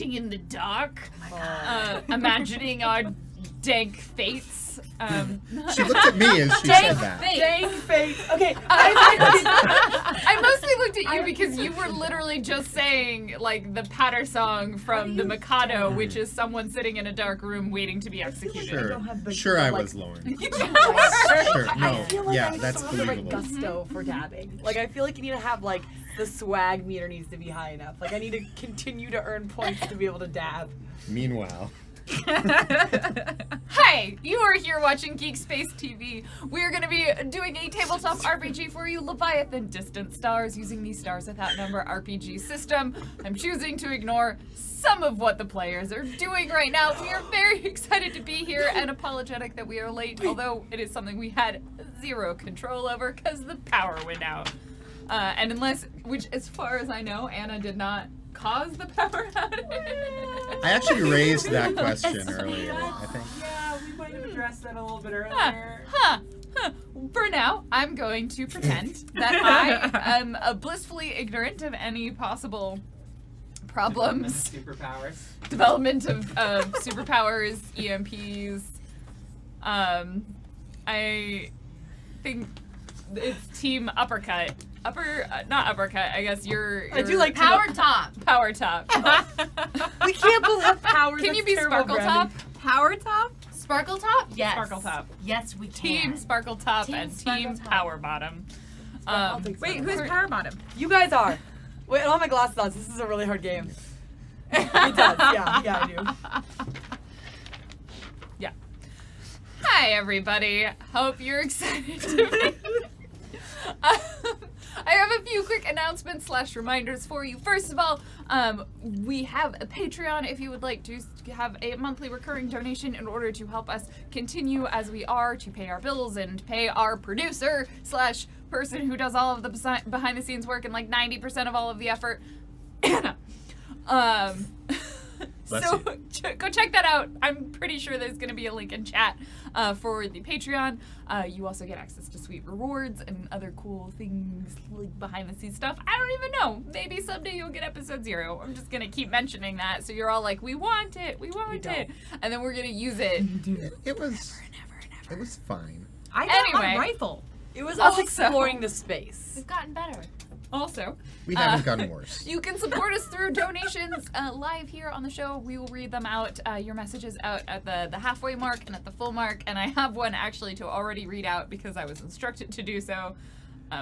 squinting in the dark, imagining our dank fates. She looked at me as she said that. Dank fate. Okay. I mostly looked at you because you were literally just saying like the patter song from the Mikado, which is someone sitting in a dark room waiting to be executed. Sure, I was Lauren. You Sure, no, I feel like I that's just don't have the right believable. gusto for dabbing. Like, I feel like you need to have, like, the swag meter needs to be high enough. Like, I need to continue to earn points to be able to dab. Meanwhile. Hi, you are here watching GeekSpaceTV. We are going to be doing a tabletop RPG for you, Leviathan Distant Stars, using the Stars Without Number RPG system. I'm choosing to ignore some of what the players are doing right now. We are very excited to be here and apologetic that we are late, although it is something we had zero control over because the power went out. And unless, which as far as I know, Anna did not cause the power outage. I actually raised that question earlier, I think. Yeah, we might have addressed that a little bit earlier. For now, I'm going to pretend that I am blissfully ignorant of any possible problems. Development of superpowers, EMPs. I think it's Team Uppercut. Not uppercut. I guess you're I do like Power Top. Power Top. We can't both have powers. Can you be Sparkle Top? Power Top? Sparkle Top? Yes. Sparkle Top. Yes, we can. Team Sparkle Top Team and Sparkle Team Top. Power Bottom. Wait, who's Power Bottom? You guys are. Wait, I don't have my glasses on. So this is a really hard game. It does. Yeah, I do. Yeah. Hi, everybody. Hope you're excited to be. I have a few quick announcements / reminders for you. First of all, we have a Patreon if you would like to have a monthly recurring donation in order to help us continue as we are to pay our bills and pay our producer / person who does all of the behind the scenes work and like 90% of all of the effort. Anna. So go check that out. I'm pretty sure there's going to be a link in chat for the Patreon. You also get access to sweet rewards and other cool things like behind the scenes stuff. I don't even know. Maybe someday you'll get episode 0. I'm just going to keep mentioning that so you're all like, we want it. We want it. And then we're going to use it. It was fine. I got my Anyway. rifle. It was us Also- exploring the space. We've gotten better. Also, We haven't gotten worse. you can support us through donations live here on the show. We will read them out, your messages out at the halfway mark and at the full mark. And I have one actually to already read out because I was instructed to do so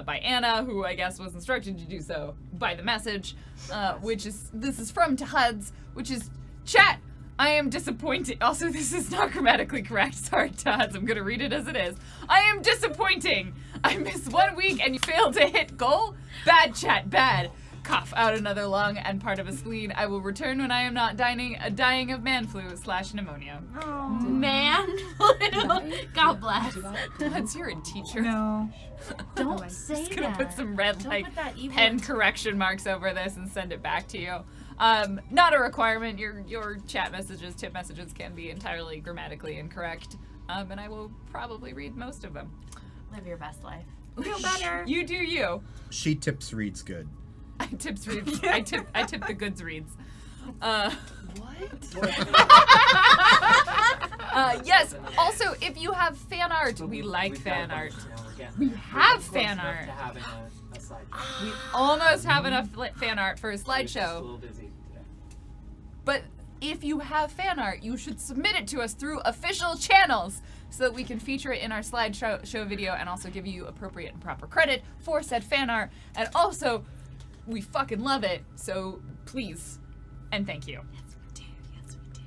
by Anna, who I guess was instructed to do so by the message, this is from Tuds, which is, chat, I am disappointed. Also, this is not grammatically correct. Sorry, Tuds. I'm going to read it as it is. I am disappointing. I missed 1 week and you failed to hit goal. Bad chat, bad. Cough out another lung and part of a spleen. I will return when I am not dying of man flu / pneumonia. Man. God bless. Tuds, you're a teacher. No. Don't say Just gonna that. put some red Don't like put that evil pen correction marks over this and send it back to you. Not a requirement. Your chat messages, tip messages can be entirely grammatically incorrect, and I will probably read most of them. Live your best life. Feel better. You do you. She tips reads good. I tips reads. I tip the goods reads. Yes. Also, if you have fan art, we like fan art. We have fan art. We almost have enough fan art for a slideshow. But if you have fan art, you should submit it to us through official channels so that we can feature it in our slideshow video and also give you appropriate and proper credit for said fan art. And also, we fucking love it, so please and thank you. Yes, we do.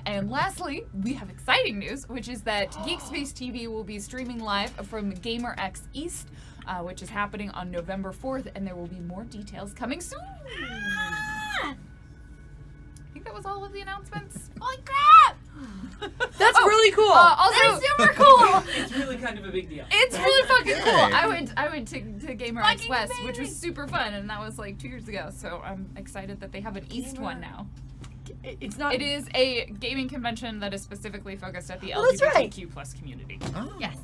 And lastly, we have exciting news, which is that GeekSpaceTV will be streaming live from GamerX East, which is happening on November 4th, and there will be more details coming soon. I think that was all of the announcements. Holy crap! That's really cool. Also, That is super cool! It's really kind of a big deal. it's really fucking cool. Yay. I went to GamerX Fucking West, which amazing. was super fun, and that was like 2 years ago. So I'm excited that they have an East one now. It's not. It is a gaming convention that is specifically focused at the Oh, that's right. LGBTQ plus community. Oh. Yes.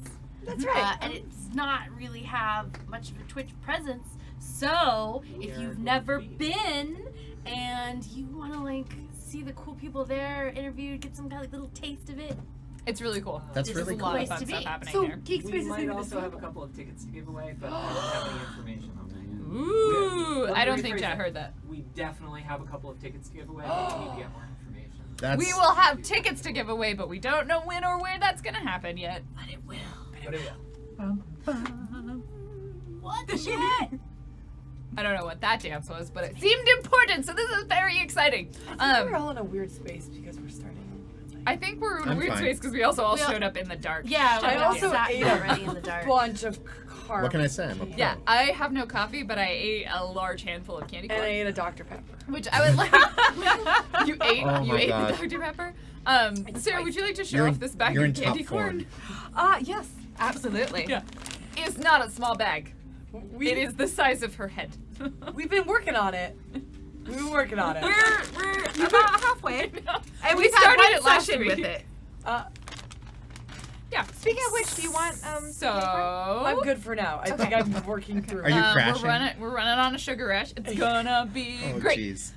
That's right. And it's not really have much of a Twitch presence. So, if you've never been and you want to like see the cool people there, interviewed, get some kind of little taste of it. It's really cool. That's This really is There's a lot cool. of Place fun to stuff be. happening So there. GeekSpace We is might in also this. have a couple of tickets to give away, but I don't have any information on that yet. Ooh, Let me I don't think rephrase Chat that. heard that. We definitely have a couple of tickets to give away, but we need to get more information. That's We will have tickets to give away, but we don't know when or where that's gonna happen yet. But it will. But it will. What the shit? I don't know what that dance was, but it seemed important, so this is very exciting. We're all in a weird space because we're starting. I think we're in a I'm weird fine. space because we also all We all- showed up in the dark. Yeah, Shut we I up, also Dan. sat ate already a in the dark. bunch of carbs. What can I say? I'm a pro. Yeah, I have no coffee, but I ate a large handful of candy And I corn, ate a Dr. Pepper. which I would like. You ate Oh my the God. Dr. Pepper. Sarah, would you like to show You're off in- this bag you're of in top candy form. corn? Yes, absolutely. Yeah, it's not a small bag. We, It is the size of her head. We've been working on it. We've been working on it. We're about halfway, and We we started started it last session week. with it. Yeah. Speaking of which, do you want So I'm good for now. I think I'm working through Are you it. crashing? We're running on a sugar rush. It's gonna be Oh, great. jeez.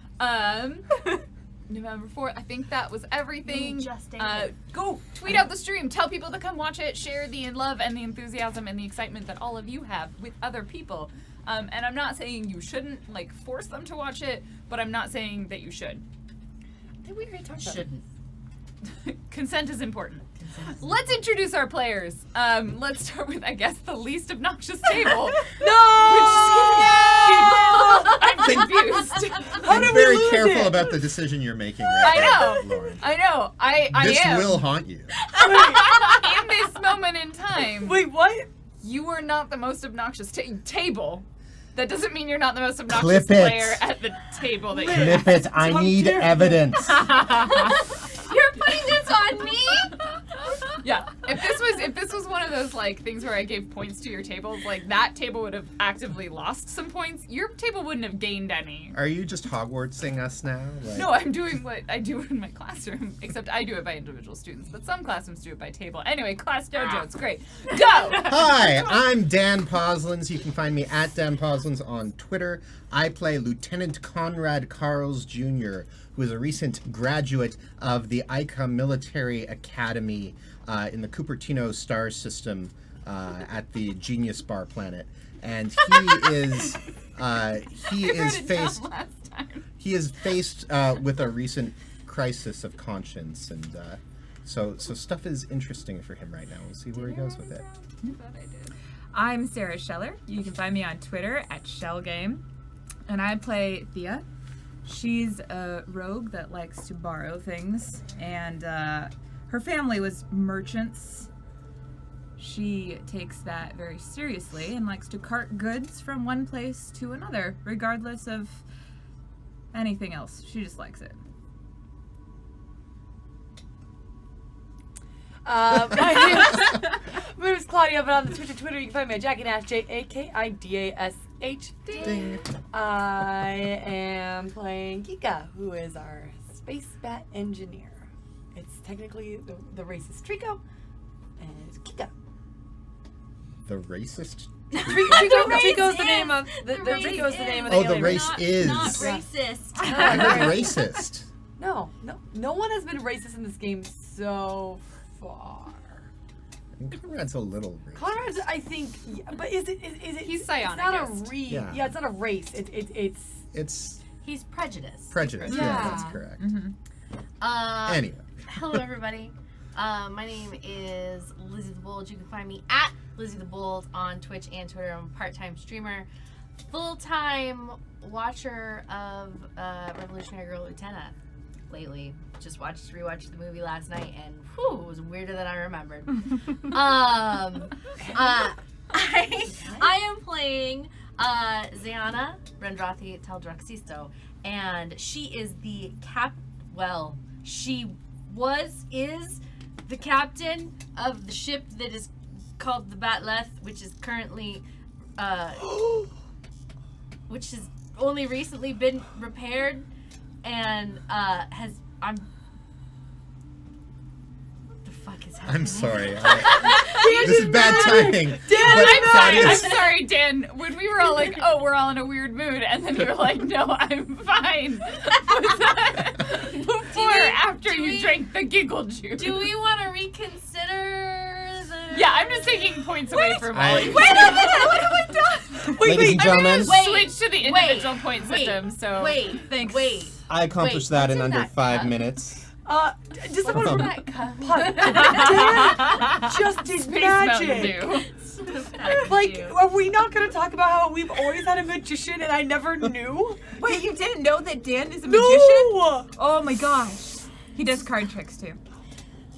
November 4th. I think that was everything. We just ate it. Go tweet out the stream. Tell people to come watch it. Share the love and the enthusiasm and the excitement that all of you have with other people. And I'm not saying you shouldn't like force them to watch it, but I'm not saying that you should. I think we already talked about it. Shouldn't. Consent is important. Let's introduce our players. Let's start with, I guess, the least obnoxious table. I'm confused. How I'm did we very lose careful it? about the decision you're making right I now, Lauren. I know. I This am. will haunt you. In this moment in time, Wait, what? you are not the most obnoxious table. That doesn't mean you're not the most obnoxious Clip it. player at the table that you're Clip it. I need evidence. You're putting this on me? Yeah. If this was one of those like things where I gave points to your tables, like that table would have actively lost some points. Your table wouldn't have gained any. Are you just Hogwartsing us now? Like, No, I'm doing what I do in my classroom, except I do it by individual students, but some classrooms do it by table. Anyway, Class Dojo, it's great. Go! Hi, I'm Dan Poslins. You can find me at Dan Poslins on Twitter. I play Lieutenant Conrad Carls Jr., who is a recent graduate of the ICA Military Academy in the Cupertino star system at the Genius Bar planet. And he is faced with a recent crisis of conscience, and so stuff is interesting for him right now. We'll see where he goes with it. I'm Sarah Scheller. You can find me on Twitter at ShellGame, and I play Thea. She's a rogue that likes to borrow things, and her family was merchants. She takes that very seriously and likes to cart goods from one place to another, regardless of anything else. She just likes it. My name is Claudia, but on the Twitter you can find me at Jackie Nash, JAKIDASH. Ding. I am playing Kika, who is our space bat engineer. It's technically the race is Trico, and it's Kika. The racist? Trico's the name of the race Trico's the name of the Oh, the alien race is. Not racist. I heard racist. No one has been racist in this game so far. I think Conrad's a little racist. Conrad's, I think, yeah, but is it? He's It's not a psionicist. read. Yeah. Yeah, it's not a race. It's. It's He's prejudiced. prejudice. Yeah, Yeah. that's correct. Anyway. Anyway. Hello, everybody. My name is Lizzie the Bold. You can find me at Lizzie the Bold on Twitch and Twitter. I'm a part-time streamer, full-time watcher of Revolutionary Girl Lieutenant lately. Just rewatched the movie last night, and whew, it was weirder than I remembered. I am playing Ziana Rendrathi Teldruxisto, and she is the is the captain of the ship that is called the Batleth, which is currently, which has only recently been repaired, and fuck is happening? I'm sorry. This is bad timing. I'm sorry, Dan. When we were all like, oh, we're all in a weird mood, and then you're like, no, I'm fine. Was that before or after you drank the giggle juice? Do we want to reconsider the... Yeah, I'm just taking points away from Molly. Wait, what have I done? Ladies and gentlemen, Switch to the individual point system. So Wait. I accomplished Wait, that in what's in under that 5 cup? minutes. Just What's about in that cup? Dan just did Space magic. Mountain Dew. Like, are we not gonna talk about how we've always had a magician and I never knew? Wait, you didn't know that Dan is a magician? No! Oh my gosh. He does card tricks too.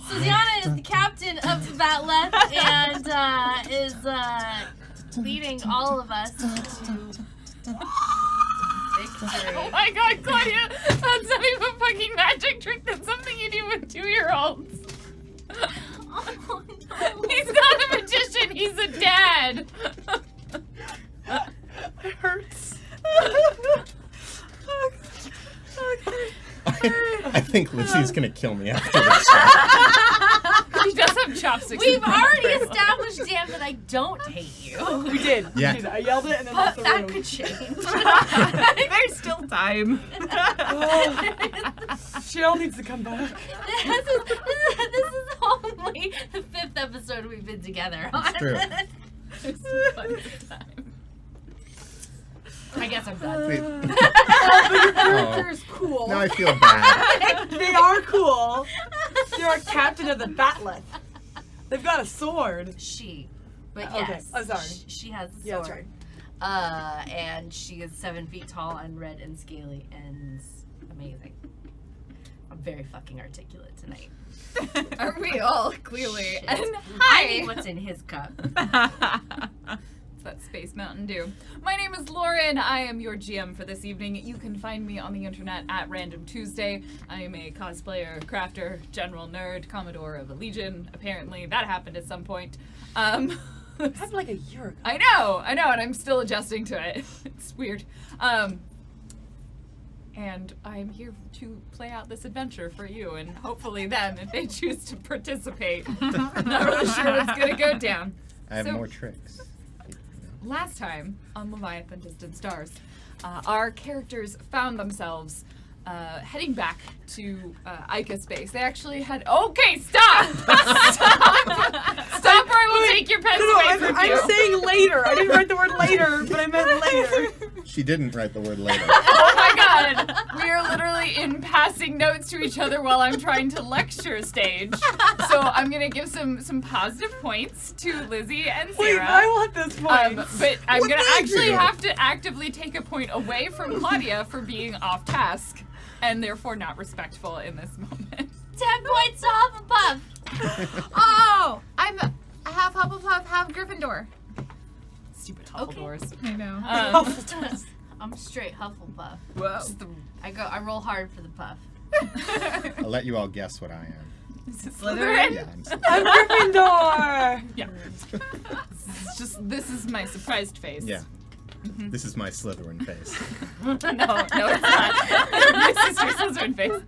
So Diana is the captain of the Batleth and is leading all of us to victory. Oh my god, Claudia! That's not even a fucking magic trick. That's something you do with 2-year-olds. Oh, no. He's not a magician. He's a dad. It hurts. I think Lizzie's gonna kill me after this. He does have chopsticks. We've already established, Dan, that I don't hate you. We did. Yeah. We did. I yelled it and then But left the that room. could change. There's still time. Cheryl needs to come back. This is only the 5th episode we've been together on. It's true. It's a fun time. I guess I'm done. Wait. Your Oh. character is cool. Now I feel bad. They are cool. They're a captain of the Batleth. They've got a sword. She. But Okay. yes. Oh, sorry. She has a sword. Yeah, that's right. And she is 7 feet tall and red and scaly and amazing. I'm very fucking articulate tonight. Aren't we all, clearly? Shit. And I need hi! what's in his cup. It's that Space Mountain Dew. My name is Lauren. I am your GM for this evening. You can find me on the internet at Random Tuesday. I am a cosplayer, crafter, general nerd, commodore of a legion. Apparently, that happened at some point. That's like a year ago. I know, and I'm still adjusting to it. It's weird. And I'm here to play out this adventure for you, and hopefully them, if they choose to participate. I'm not really sure what's gonna go down. I have So- more tricks. Last time on Leviathan Distant Stars, our characters found themselves heading back to Ica space. They actually had. Okay, stop! Stop, or I will take your pets away from you. I'm saying later. I didn't write the word later, but I meant later. She didn't write the word later. Oh my god! We are literally in passing notes to each other while I'm trying to lecture stage. So I'm gonna give some positive points to Lizzie and Wait, Sarah. I want this point. But I'm What gonna did I actually do? have to actively take a point away from Claudia for being off task and therefore not respectful in this moment. 10 points to Hufflepuff. Oh, I'm half Hufflepuff, half Gryffindor. Stupid Okay. Huffledoors. I know. I'm straight Hufflepuff. Whoa. I roll hard for the puff. I'll let you all guess what I am. Is it Slytherin? Yeah, I'm sorry. I'm Gryffindor. Yeah. It's just this is my surprised face. Yeah. This is my Slytherin face. No, it's not. My sister's Slytherin face.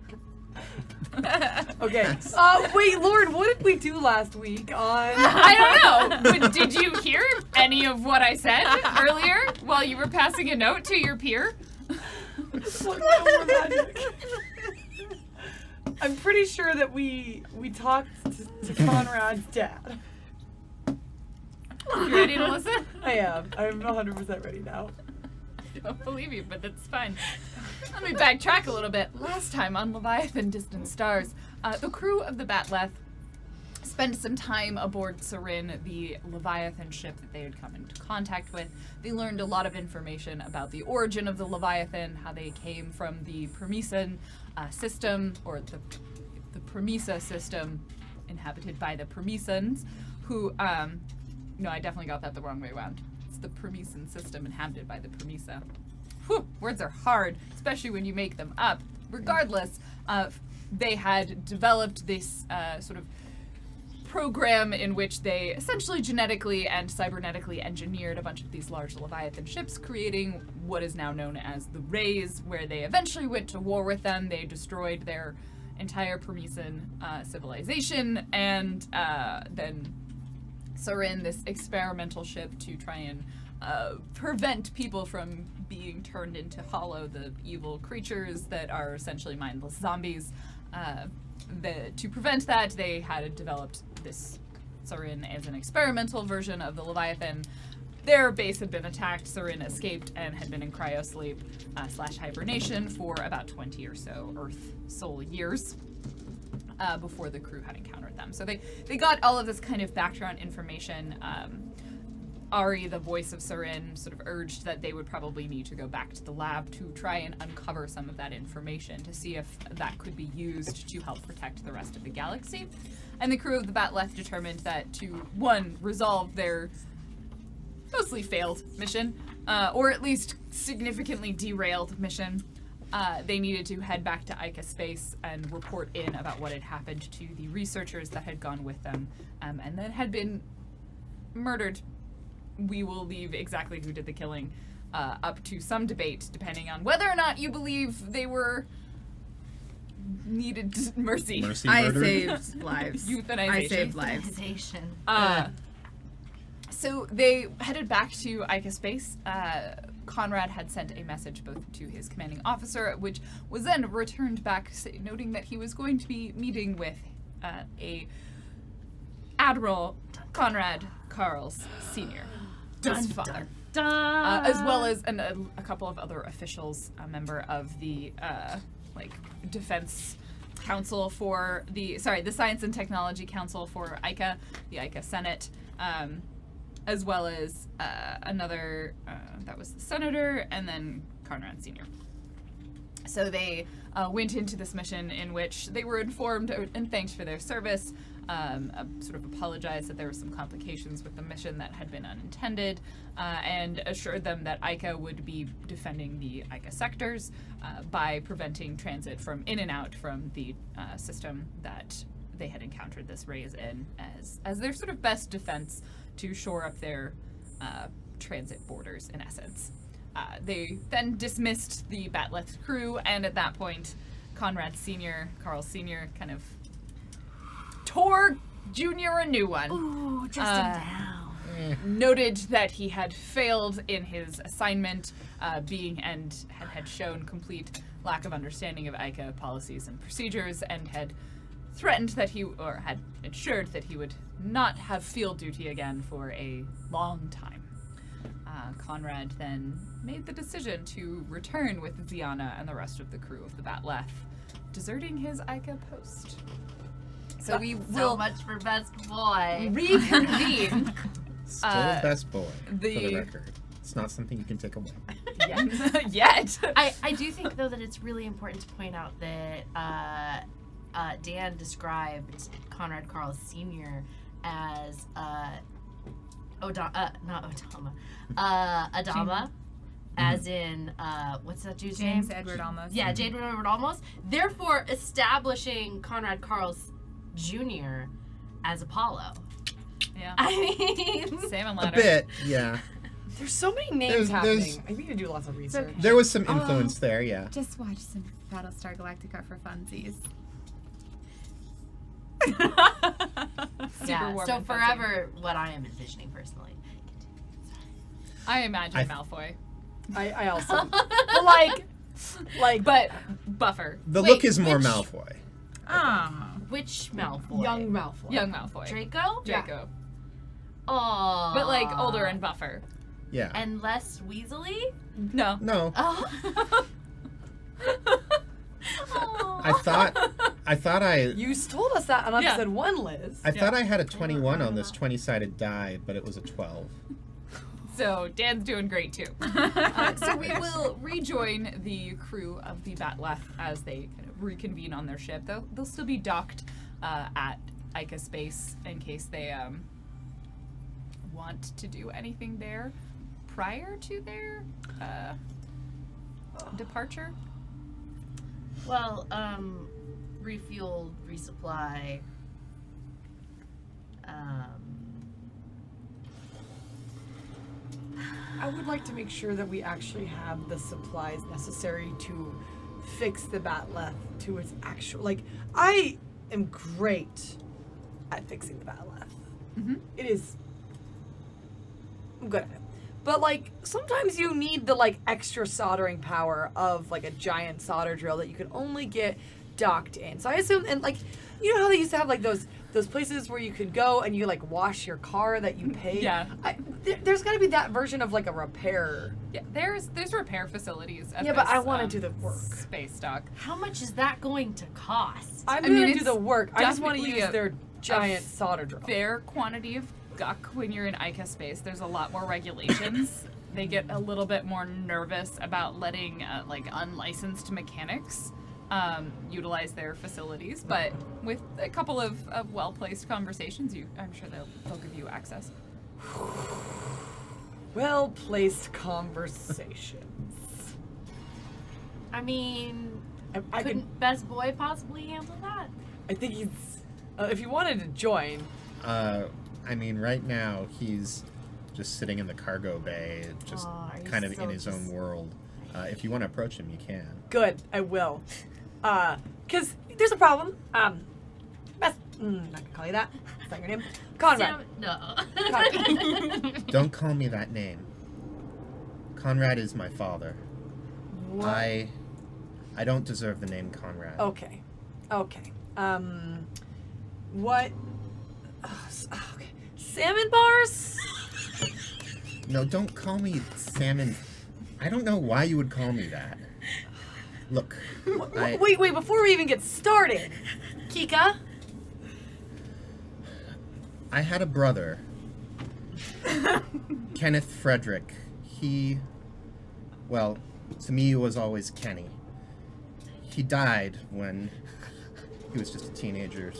Okay. Wait, Lauren, what did we do last week on? I don't know. But did you hear any of what I said earlier while you were passing a note to your peer? I'm pretty sure that we talked to Conrad's dad. You ready to listen? I am. I'm 100% ready now. I don't believe you, but that's fine. Let me backtrack a little bit. Last time on Leviathan Distant Stars, the crew of the Batleth spent some time aboard Sarin, the Leviathan ship that they had come into contact with. They learned a lot of information about the origin of the Leviathan, how they came from the Promethean system, or the Promesa system inhabited by the Prometheans, who, no, I definitely got that the wrong way around. It's the Promethean system inhabited by the Promesa. Whew, words are hard, especially when you make them up. Regardless, they had developed this sort of program in which they essentially genetically and cybernetically engineered a bunch of these large Leviathan ships, creating what is now known as the Rays, where they eventually went to war with them. They destroyed their entire Promethean civilization, and then Sarin, this experimental ship to try and prevent people from being turned into hollow, the evil creatures that are essentially mindless zombies. To prevent that, they had developed this Sarin as an experimental version of the Leviathan. Their base had been attacked, Sarin escaped, and had been in cryosleep / hibernation for about 20 or so Earth Sol years before the crew had encountered them. So they got all of this kind of background information. Ari, the voice of Sarin, sort of urged that they would probably need to go back to the lab to try and uncover some of that information to see if that could be used to help protect the rest of the galaxy. And the crew of the Batleth determined that to, one, resolve their mostly failed mission, or at least significantly derailed mission, they needed to head back to Ica Space and report in about what had happened to the researchers that had gone with them and then had been murdered. We will leave exactly who did the killing up to some debate, depending on whether or not you believe they were needed mercy. I murder. saved lives. Euthanization. I saved lives. Euthanization. So they headed back to Ica Space. Conrad had sent a message both to his commanding officer, which was then returned back, noting that he was going to be meeting with a Admiral Conrad Karls Sr., his father, as well as a couple of other officials, a member of the Defense Council for the Science and Technology Council for Ica, the Ica Senate, as well as another, that was the senator, and then Conrad Sr. So they went into this mission in which they were informed and thanked for their service, sort of apologized that there were some complications with the mission that had been unintended, and assured them that Ica would be defending the Ica sectors by preventing transit from in and out from the system that they had encountered this raise in as their sort of best defense to shore up their transit borders, in essence. They then dismissed the Batleth crew, and at that point, Conrad Sr., Carl Sr., kind of tore Junior a new one. Ooh, just him down. Noted that he had failed in his assignment, had shown complete lack of understanding of ICA policies and procedures, and had threatened that had ensured that he would not have field duty again for a long time. Conrad then made the decision to return with Ziana and the rest of the crew of the Batleth, deserting his ICA post. So we So will much for best boy. reconvene. Still best boy, for the record. It's not something you can take away. Yet. I do think, though, that it's really important to point out that Dan described Conrad Karl Sr. as Adama, as in, what's that dude's name? James Edward Olmos. Yeah, James Edward Olmos. Therefore, establishing Conrad Karls Jr. as Apollo. Yeah. I mean, Same and A ladder. bit, yeah. There's so many names There's- happening. I need to do lots of research. There was some influence there, yeah. Just watch some Battlestar Galactica for funsies. yeah. warm So and fuzzy. forever, what I am envisioning personally. I imagine I- Malfoy. I also but like But Buffer. The Wait, look is more which- Malfoy. Ah. Which Malfoy? young Malfoy. Young Malfoy. Draco. Draco. Oh. But like older and buffer. Yeah. and less Weasley. No. No, Oh. I thought I You told us that on Yeah. episode 1, Liz. thought I had a 21 on this 20-sided die, but it was a 12. So Dan's doing great too. So we will rejoin the crew of the Batleth as they kind of reconvene on their ship. They'll still be docked at Ica Space in case they want to do anything there prior to their departure. Well, refuel, resupply. I would like to make sure that we actually have the supplies necessary to fix the bat'leth to its actual, like, I am great at fixing the bat'leth. Mm-hmm. It is, I'm good at it. But, like, sometimes you need the, like, extra soldering power of, like, a giant solder drill that you can only get docked in. So I assume, and, like, you know how they used to have, like, those places where you could go and you, like, wash your car that you pay? Yeah. There's got to be that version of, like, a repair. Yeah, there's repair facilities at Yeah, but this, I want to do the work. Space dock. How much is that going to cost? I'm I going mean, to do it's the work. I just want to definitely use their giant solder drill. Fair quantity of guck when you're in Ica space. There's a lot more regulations. They get a little bit more nervous about letting like unlicensed mechanics utilize their facilities, but with a couple of well-placed conversations, I'm sure they'll give you access. Well-placed conversations. I mean, I can. couldn't Best Boy possibly handle that? I think he's. If you wanted to join, I mean, right now he's just sitting in the cargo bay, just Aw, are you kind of so in his own just- world. If you want to approach him, you can. good. I will. Cause there's a problem. Best. Not gonna call you that. That's not your name. Conrad. No. Don't call me that name. Conrad is my father. What? I don't deserve the name Conrad. Okay. Okay. What? Okay. Salmon bars? No, don't call me Salmon. I don't know why you would call me that. Look, Wait, before we even get started. Kika? I had a brother, Kenneth Frederick. Well, to me he was always Kenny. He died when he was just a teenager.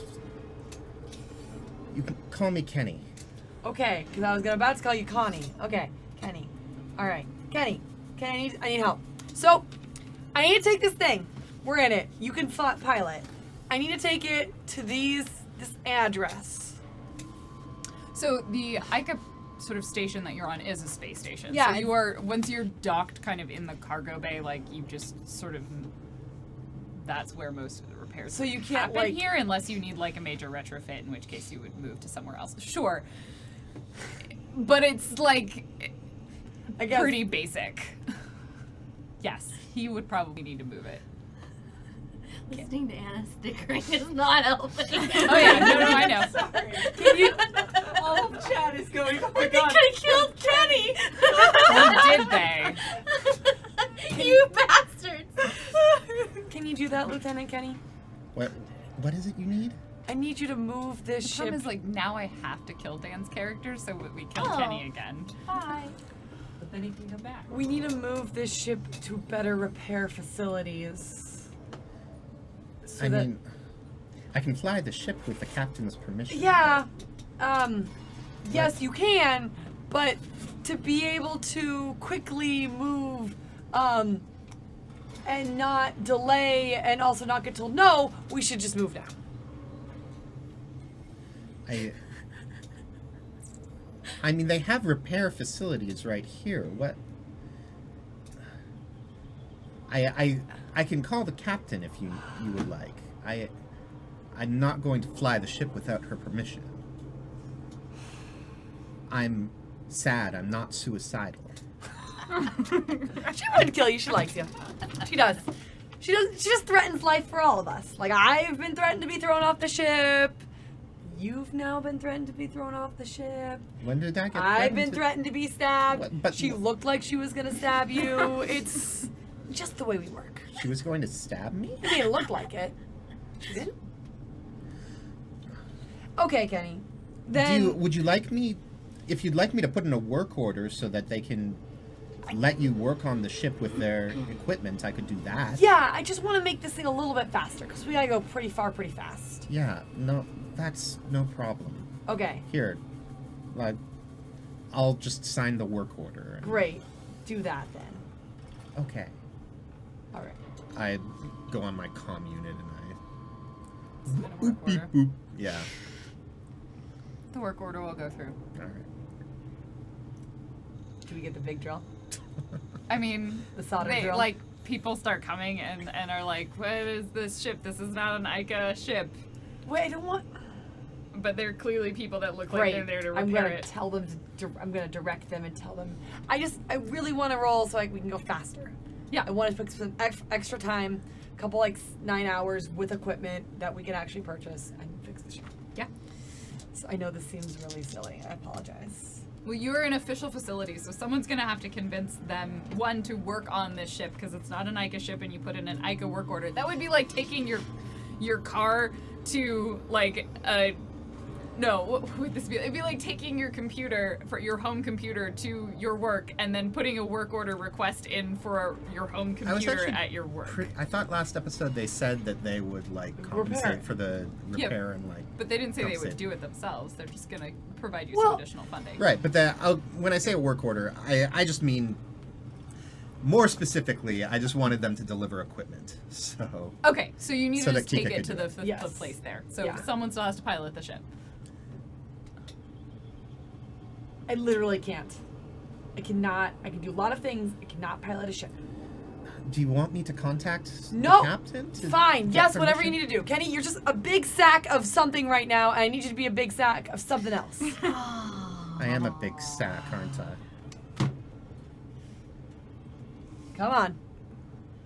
You can call me Kenny. Okay, because I was about to call you Connie. Okay, Kenny. All right, Kenny. Kenny, I need help. So, I need to take this thing. We're in it. You can pilot. I need to take it to this address. So the Ica sort of station that you're on is a space station. Yeah, So you are, once you're docked kind of in the cargo bay, like you just sort of, that's where most of the repairs So you can't, happen like- here unless you need like a major retrofit, in which case you would move to somewhere else. Sure. But it's like I guess. pretty basic. Yes, he would probably need to move it. Listening to Anna snickering is not helping. Oh yeah, no, I know. Can you? All of chat is going, oh my They god. could have killed Kenny. Or did they? You bastards. Can you do that, Lieutenant Kenny? What is it you need? I need you to move this The ship. problem is like now I have to kill Dan's character, so we kill Oh. Kenny again. Bye. But then he can come back. We need to move this ship to better repair facilities. So I that- mean, I can fly the ship with the captain's permission. Yeah. Yes, you can, but to be able to quickly move, and not delay and also not get told no, we should just move now. I mean, they have repair facilities right here. What? I can call the captain if you would like. I'm not going to fly the ship without her permission. I'm sad. I'm not suicidal. She wouldn't kill you. She likes you. She does. She just threatens life for all of us. Like, I've been threatened to be thrown off the ship. You've now been threatened to be thrown off the ship. When did I get I've been to- threatened to be stabbed. What- but- she looked like she was gonna stab you. It's just the way we work. She was going to stab me? I mean, it looked like it. She didn't. Okay, Kenny. Then Would you like me, if you'd like me to put in a work order so that they can let you work on the ship with their equipment, I could do that. yeah, I just want to make this thing a little bit faster because we gotta go pretty far, pretty fast. Yeah, no, that's no problem. Okay, Here, I'll just sign the work order. great. Do that then. Okay. All right. I go on my comm unit and Send a I work boop beep order. boop. Yeah. The work order will go through. All right. Do we get the big drill? I mean, The solder they, drill? like people start coming and are like, what is this ship? This is not an Ica ship. Wait, I don't want. But they're clearly people that look like Great. they're there to I'm repair gonna it. tell them I'm gonna direct them and tell them. I really want to roll so we can go faster. Yeah. I want to put some extra time, a couple 9 hours with equipment that we can actually purchase and fix the ship. Yeah. So I know this seems really silly. I apologize. Well, you're an official facility, so someone's going to have to convince them, one, to work on this ship, because it's not an Ica ship and you put in an Ica work order. That would be like taking your car to, like, no, what would this be? It'd be like taking your computer, for your home computer, to your work, and then putting a work order request in for your home computer at your work. I thought last episode they said that they would, like, compensate Repair. for the repair and, like... But they didn't say they would compensate. do it themselves. They're just going to provide you Well- some additional funding. Right, but when I say a work order, I just mean... More specifically, I just wanted them to deliver equipment, so... Okay, so you need So to that just take Kika it could to do the, it. the Yes. place there. So Yeah. someone still has to pilot the ship. I literally can't. I cannot. I can do a lot of things. I cannot pilot a ship. Do you want me to contact No. the captain? to Fine. get Yes, whatever you permission? need to do. Kenny, you're just a big sack of something right now, and I need you to be a big sack of something else. I am a big sack, aren't I? Come on.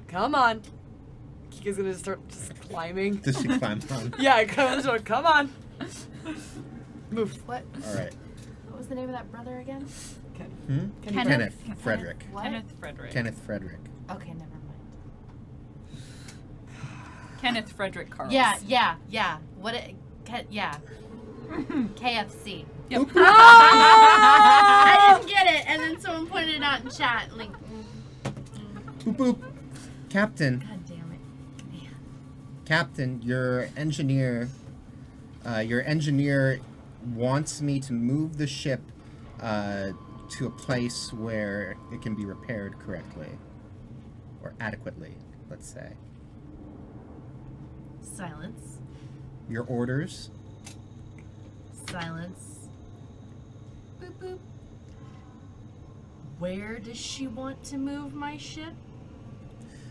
Come on. Kika's gonna start just climbing. Does she climb on? Yeah, come on. Move. What? All right. What was the name of that brother again? Hmm? Kenneth. Frederick. What? Kenneth Frederick. Kenneth Frederick. Okay, never mind. Kenneth Frederick Carls. Yeah. What? Yeah. KFC. Yep. I didn't get it, and then someone pointed it out in chat. Like, Boop boop. Captain, God damn it. Man. Captain, your engineer wants me to move the ship to a place where it can be repaired correctly. Or adequately, let's say. Silence. Your orders? Silence. Boop boop. Where does she want to move my ship?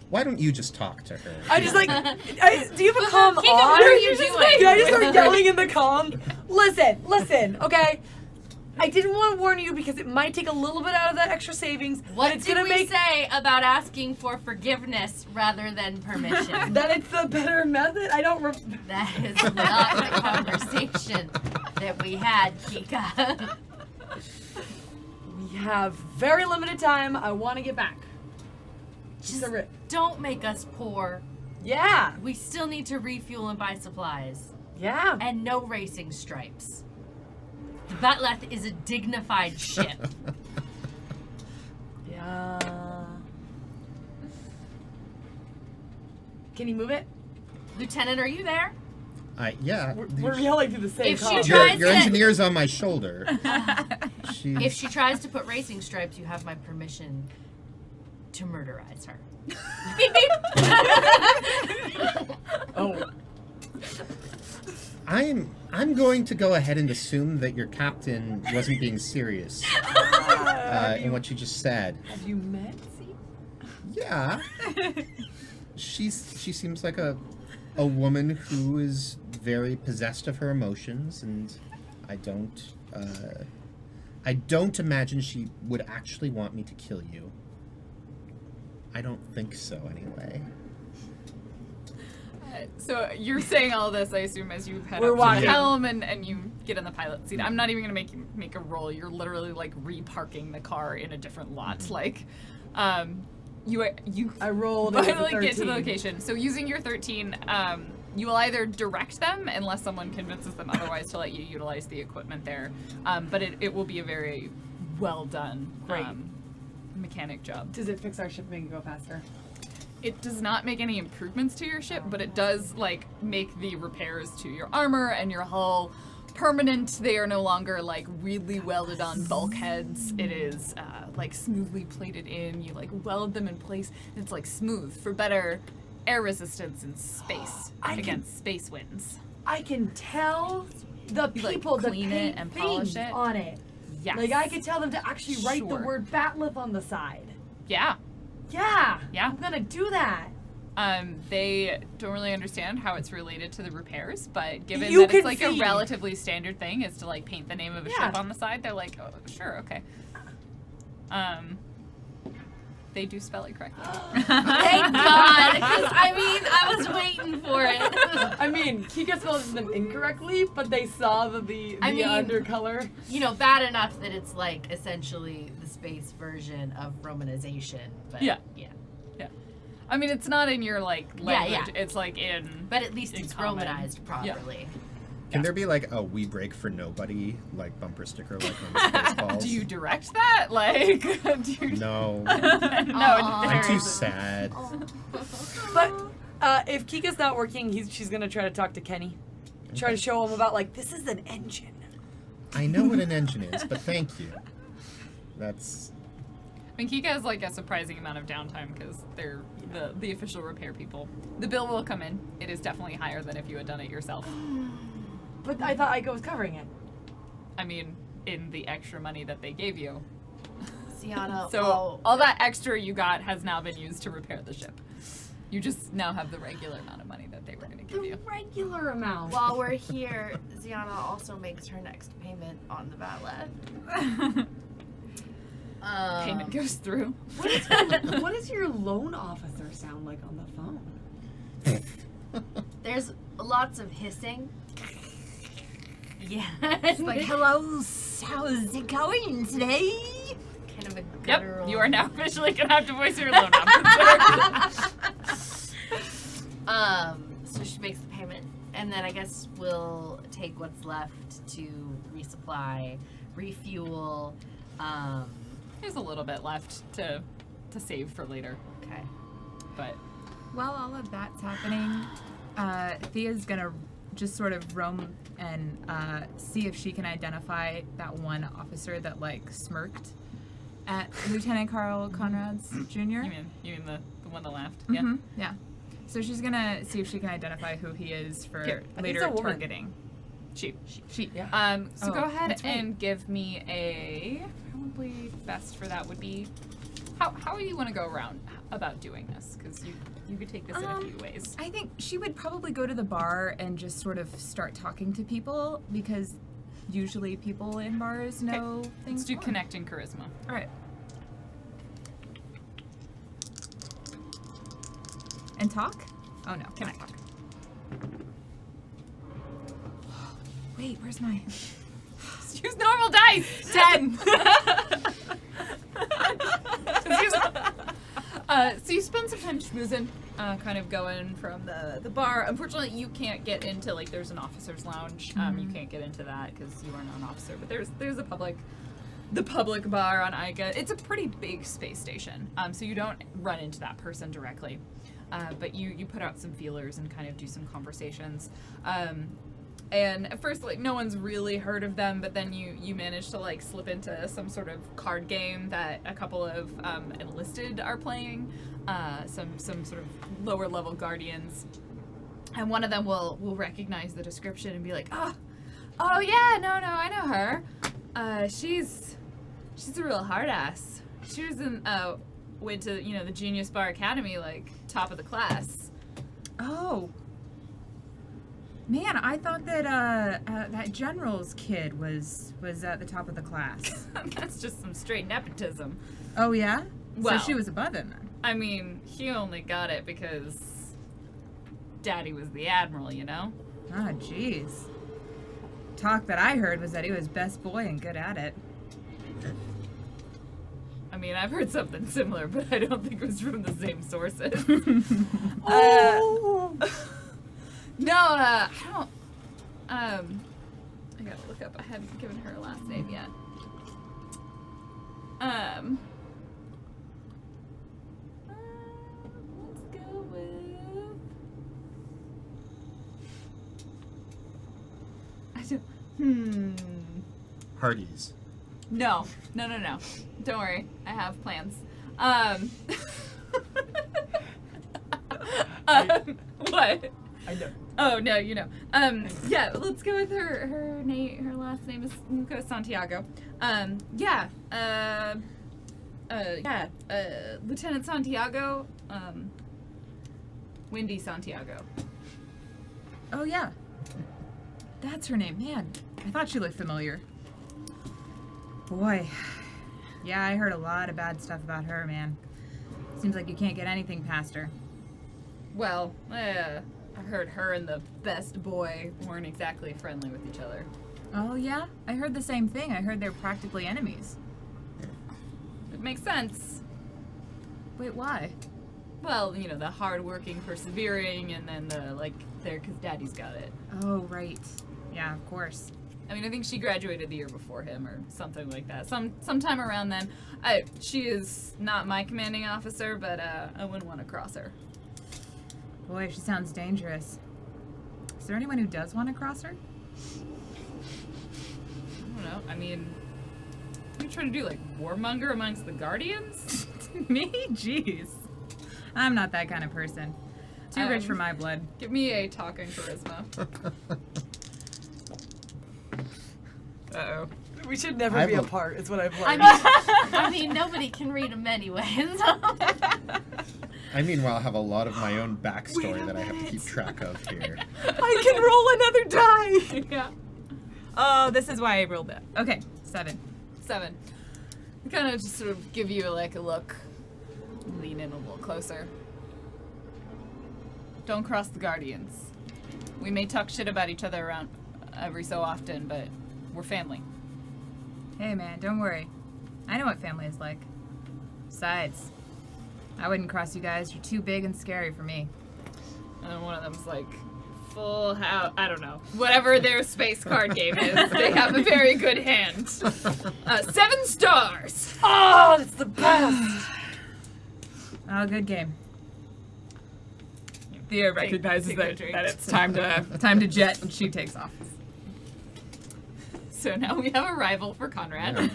Why don't you just talk to her? I just like. Do you have a comm Kika, on? what are you doing? Did I just start yelling in the comm? Listen. Okay. I didn't want to warn you because it might take a little bit out of that extra savings. What but it's did gonna we make say about asking for forgiveness rather than permission? that it's the better method. I don't. That is not the conversation that we had, Kika. We have very limited time. I want to get back. Just So rip. don't make us poor. Yeah. We still need to refuel and buy supplies. Yeah. And no racing stripes. The Batleth is a dignified ship. Yeah. Can you move it? Lieutenant, are you there? Yeah. We're yelling through the same If she comm. tries Your to- engineer's on my shoulder. If she tries to put racing stripes, you have my permission to murderize her. Oh. I'm going to go ahead and assume that your captain wasn't being serious in what you just said. Have you met? Yeah. She seems like a woman who is very possessed of her emotions, and I don't imagine she would actually want me to kill you. I don't think so, anyway. So you're saying all this, I assume, as you head We're up to watching. the helm and you get in the pilot seat. I'm not even gonna make a roll. You're literally like reparking the car in a different lot. Like, you I rolled. It was a finally get to the 13. location. So using your 13, you will either direct them, unless someone convinces them otherwise to let you utilize the equipment there. But it will be a very well done Great. mechanic job. Does it fix our ship, make it go faster? It does not make any improvements to your ship, but it does like make the repairs to your armor and your hull permanent. They are no longer like really welded on bulkheads. It is like smoothly plated in. You like weld them in place. And it's like smooth for better air resistance in space against space winds. I can tell the You, like, people that clean paint it and polish things it? on it. Yes. Like I could tell them to actually write the Sure. word Batleth on the side. Yeah. Yeah. Yeah. I'm gonna do that. They don't really understand how it's related to the repairs, but given You that can it's like see. a relatively standard thing is to like paint the name of a Yeah. ship on the side, they're like, oh, sure, okay. They do spell it correctly. Thank God. 'Cause, I mean, I was waiting for it. I mean, Kika spelled them incorrectly, but they saw the I mean- undercolor. You know, bad enough that it's like essentially the space version of romanization. But Yeah. yeah. I mean, it's not in your like language. yeah. It's like in. But at least In it's common. romanized properly. Can there be like a "We Break for Nobody" like bumper sticker like on Spaceballs? Do you direct that? Like, do you? No, No, Aw. I'm there too isn't. sad. But if Kika's not working, she's gonna try to talk to Kenny. Try to show him about like this is an engine. I know what an engine is, but thank you. That's I mean, Kika has like a surprising amount of downtime because they're the official repair people. The bill will come in. It is definitely higher than if you had done it yourself. But I thought Aiko was covering it. I mean, in the extra money that they gave you. Sienna, So all that extra you got has now been used to repair the ship. You just now have the regular amount of money that they were going to give you. Regular amount. while we're here, Ziana also makes her next payment on the valet. Payment goes through. What does your loan officer sound like on the phone? There's lots of hissing. Yeah. Like, hello, how's it going today? Kind of a Yep, guttural. you are now officially going to have to voice your loan officer. So she makes the payment, and then I guess we'll take what's left to resupply, refuel. There's a little bit left to save for later, Okay. but While all of that's happening, Thea's gonna just sort of roam and see if she can identify that one officer that like smirked at Lieutenant Carl Conrad's Jr. you mean the one that laughed? Mhm, yeah. So she's gonna see if she can identify who he is for Here, I think later it's a woman. targeting. She. She. Yeah. So Oh, go ahead that's right. and give me a probably best for that would be how do you want to go around about doing this? Because you could take this in a few ways. I think she would probably go to the bar and just sort of start talking to people because usually people in bars know things. Let's do more. connect and charisma. All right. And talk? Oh no, Connect. talk. Wait, where's my Use normal dice. 10? So you spend some time schmoozing, kind of going from the bar. Unfortunately, you can't get into like there's an officer's lounge. You can't get into that because you are not an officer. But there's the public bar on Ica. It's a pretty big space station, so you don't run into that person directly. But you put out some feelers and kind of do some conversations. And at first, like, no one's really heard of them, but then you manage to, like, slip into some sort of card game that a couple of enlisted are playing, some sort of lower-level guardians. And one of them will recognize the description and be like, oh yeah, no, I know her. She's a real hard-ass. She was went to, the Genius Bar Academy, like, top of the class. Oh. Man, I thought that that general's kid was at the top of the class. That's just some straight nepotism. Oh yeah? Well- So she was above him then. I mean, he only got it because Daddy was the admiral, you know? Ah, jeez. Talk that I heard was that he was best boy and good at it. I mean, I've heard something similar, but I don't think it was from the same sources. No, I don't. I gotta look up. I hadn't given her a last name yet. Let's go with. I don't. Hardee's. No. Don't worry. I have plans. What? I know. Oh no, you know. Yeah, let's go with her name. Her last name is Santiago. Lieutenant Santiago, Wendy Santiago. Oh, yeah. That's her name. Man, I thought she looked familiar. Boy. Yeah, I heard a lot of bad stuff about her, man. Seems like you can't get anything past her. Well, I heard her and the best boy weren't exactly friendly with each other. Oh, yeah? I heard the same thing. I heard they're practically enemies. It makes sense. Wait, why? Well, you know, the hardworking, persevering, and then the, like, there because daddy's got it. Oh, right. Yeah, of course. I mean, I think she graduated the year before him or something like that. Sometime around then. She is not my commanding officer, but I wouldn't want to cross her. Boy, she sounds dangerous. Is there anyone who does want to cross her? I don't know. I mean, what are you trying to do? Like, warmonger amongst the Guardians? Me? Jeez. I'm not that kind of person. Too rich for my blood. Give me a talking charisma. Uh-oh. We should never I've be a- apart, is what I've learned. I mean, nobody can read them anyway. So. I meanwhile have a lot of my own backstory that I have to keep track of here. I can roll another die! Yeah. Oh, this is why I rolled that. Okay, 7. 7. Kind of just sort of give you like a look. Lean in a little closer. Don't cross the Guardians. We may talk shit about each other around every so often, but we're family. Hey, man, don't worry. I know what family is like. Besides, I wouldn't cross you guys. You're too big and scary for me. And then one of them's like, full house. I don't know. Whatever their space card game is, they have a very good hand. 7 stars. Oh, that's the best! Oh, good game. Thea recognizes take a drink. that it's time to jet, and she takes off. So now we have a rival for Conrad.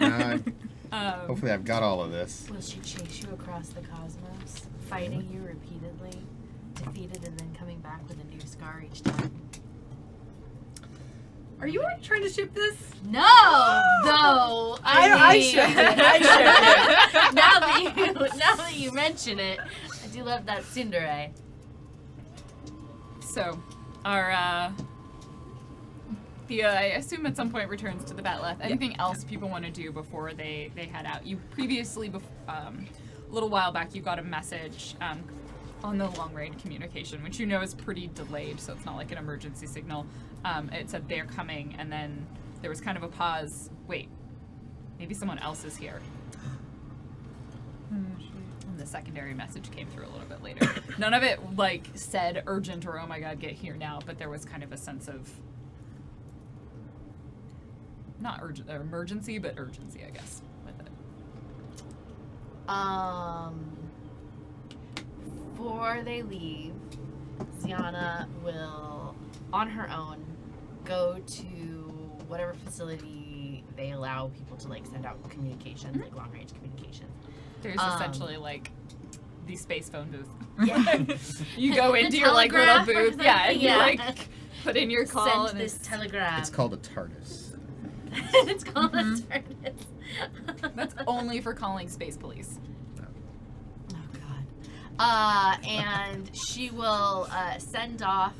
Yeah, hopefully I've got all of this. Will she chase you across the cosmos, fighting you repeatedly, defeated and then coming back with a new scar each time? Are you already trying to ship this? No, though. I shipped it. I shipped it. now that you mention it, I do love that Cinderace. So, our Thea, I assume at some point returns to the Batleth. Anything else people want to do before they head out? You previously, a little while back, you got a message on the long-range communication, which you know is pretty delayed, so it's not like an emergency signal. It said they're coming, and then there was kind of a pause. Wait, maybe someone else is here. And the secondary message came through a little bit later. None of it, like, said urgent or, oh my god, get here now, but there was kind of a sense of, not urgent, emergency, but urgency, I guess, with it. Before they leave, Ziana will, on her own, go to whatever facility they allow people to, like, send out communication, like long-range communication. There's essentially, like, the space phone booth. Yeah. You go into your, like, little telegraph or booth, yeah, and you, yeah. like, put in your call. Send and this telegram. It's called a TARDIS. It's called a TARDIS. That's only for calling space police. Oh God. And she will send off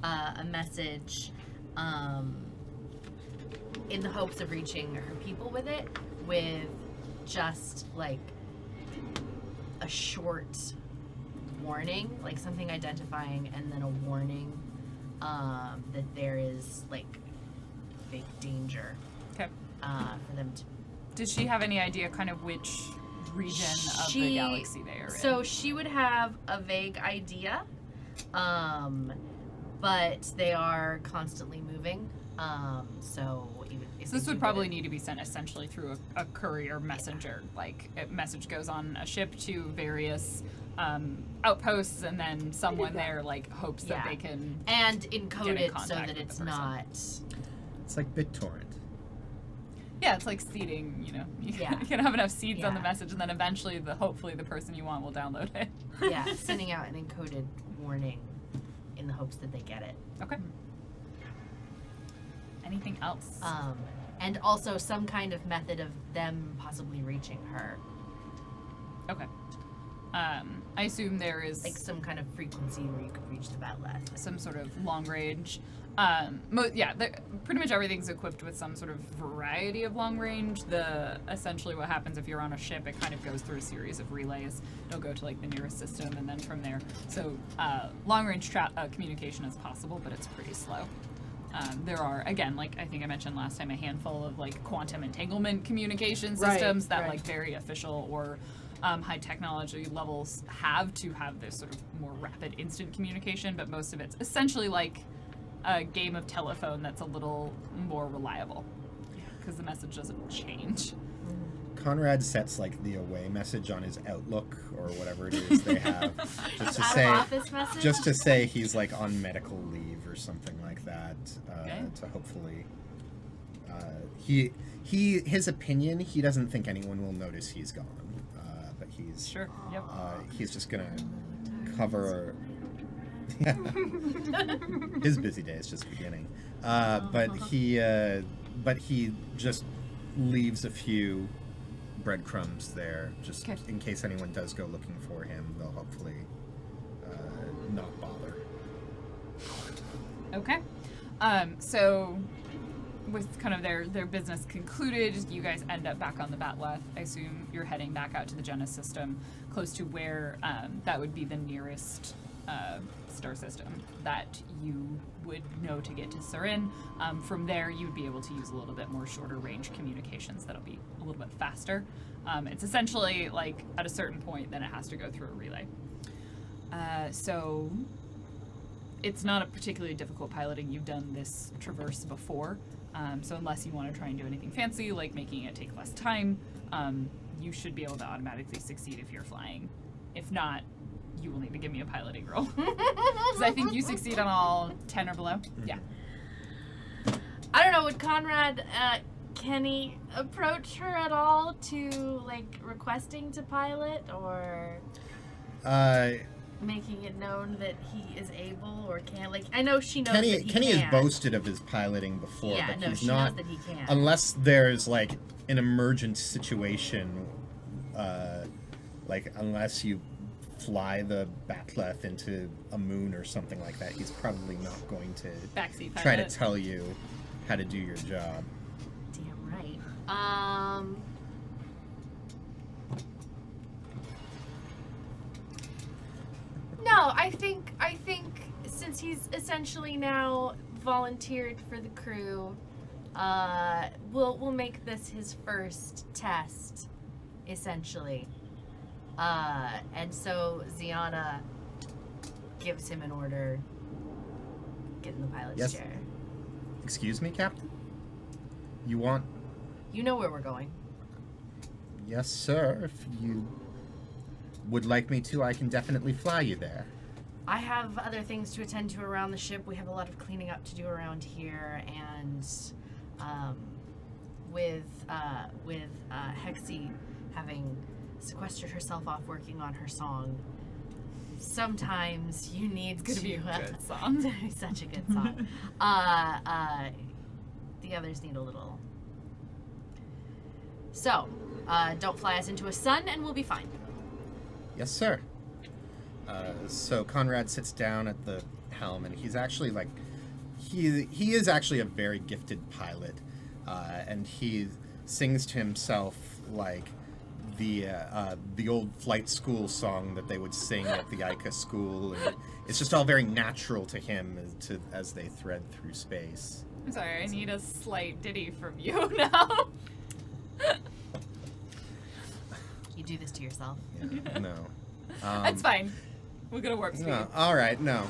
a message in the hopes of reaching her people with it, with just like a short warning, like something identifying, and then a warning that there is like big danger Okay. for them to. Does she have any idea kind of which region of the galaxy they are in? So she would have a vague idea, but they are constantly moving. So this would probably need to be sent essentially through a courier messenger. Like, a message goes on a ship to various outposts, and then someone there, like, hopes that they can and get in encoded so contact that with it's the person. not. It's like BitTorrent. Yeah, it's like seeding, you know. You Yeah. can have enough seeds on the Yeah. message, and then eventually, hopefully the person you want will download it. Yeah, sending out an encoded warning in the hopes that they get it. Okay. Anything else? And also some kind of method of them possibly reaching her. Okay. I assume there is Like some kind of frequency where you could reach the bat'leth. some sort of long range. Pretty much everything's equipped with some sort of variety of long range. Essentially what happens if you're on a ship, it kind of goes through a series of relays. It'll go to like the nearest system, and then from there. So long range communication is possible, but it's pretty slow. There are, again, like I think I mentioned last time, a handful of like quantum entanglement communication systems that like very official or high technology levels have this sort of more rapid instant communication, but most of it's essentially like a game of telephone that's a little more reliable because the message doesn't change. Conrad sets like the away message on his Outlook or whatever it is they have, just to Out of say, office message? just to say he's like on medical leave or something like that. Okay. To hopefully, his opinion, he doesn't think anyone will notice he's gone, but he's Sure. Yep. he's just gonna cover. His busy day is just beginning, but he just leaves a few breadcrumbs there, just Okay. in case anyone does go looking for him. They'll hopefully not bother. Okay. So with kind of their business concluded, you guys end up back on the bat'leth. I assume you're heading back out to the Genesis system, close to where that would be the nearest star system that you would know to get to Surin. From there, you'd be able to use a little bit more shorter range communications that'll be a little bit faster. It's essentially like at a certain point, then it has to go through a relay. So it's not a particularly difficult piloting. You've done this traverse before. So unless you want to try and do anything fancy, like making it take less time, you should be able to automatically succeed if you're flying. If not, you will need to give me a piloting roll. Because I think you succeed on all 10 or below. Yeah. I don't know, would Conrad, can he approach her at all to, like, requesting to pilot or making it known that he is able or can? Like, I know she knows that he Kenny can. has boasted of his piloting before, Yeah, but no, he's she not. knows that he can. Unless there's like an emergent situation, like unless you fly the bat'leth into a moon or something like that, he's probably not going to Backseat pilot. try to tell you how to do your job. Damn right. No, I think since he's essentially now volunteered for the crew, we'll make this his first test, essentially. And so Ziana gives him an order. Get in the pilot's Yes. chair. Excuse me, Captain? You want... You know where we're going. Yes, sir. If you would like me to, I can definitely fly you there. I have other things to attend to around the ship. We have a lot of cleaning up to do around here, and with Hexie having sequestered herself off working on her song, sometimes you need It's gonna be a to good song. to be such a good song. The others need a little. So, don't fly us into a sun, and we'll be fine. Yes, sir. So Conrad sits down at the helm, and he's actually like, he is actually a very gifted pilot, and he sings to himself like the old flight school song that they would sing at the Ica school, and it's just all very natural to him as they thread through space. I'm sorry, I need a slight ditty from you now. You do this to yourself. Yeah, no. That's fine. We'll go to warp speed. No, all right, no.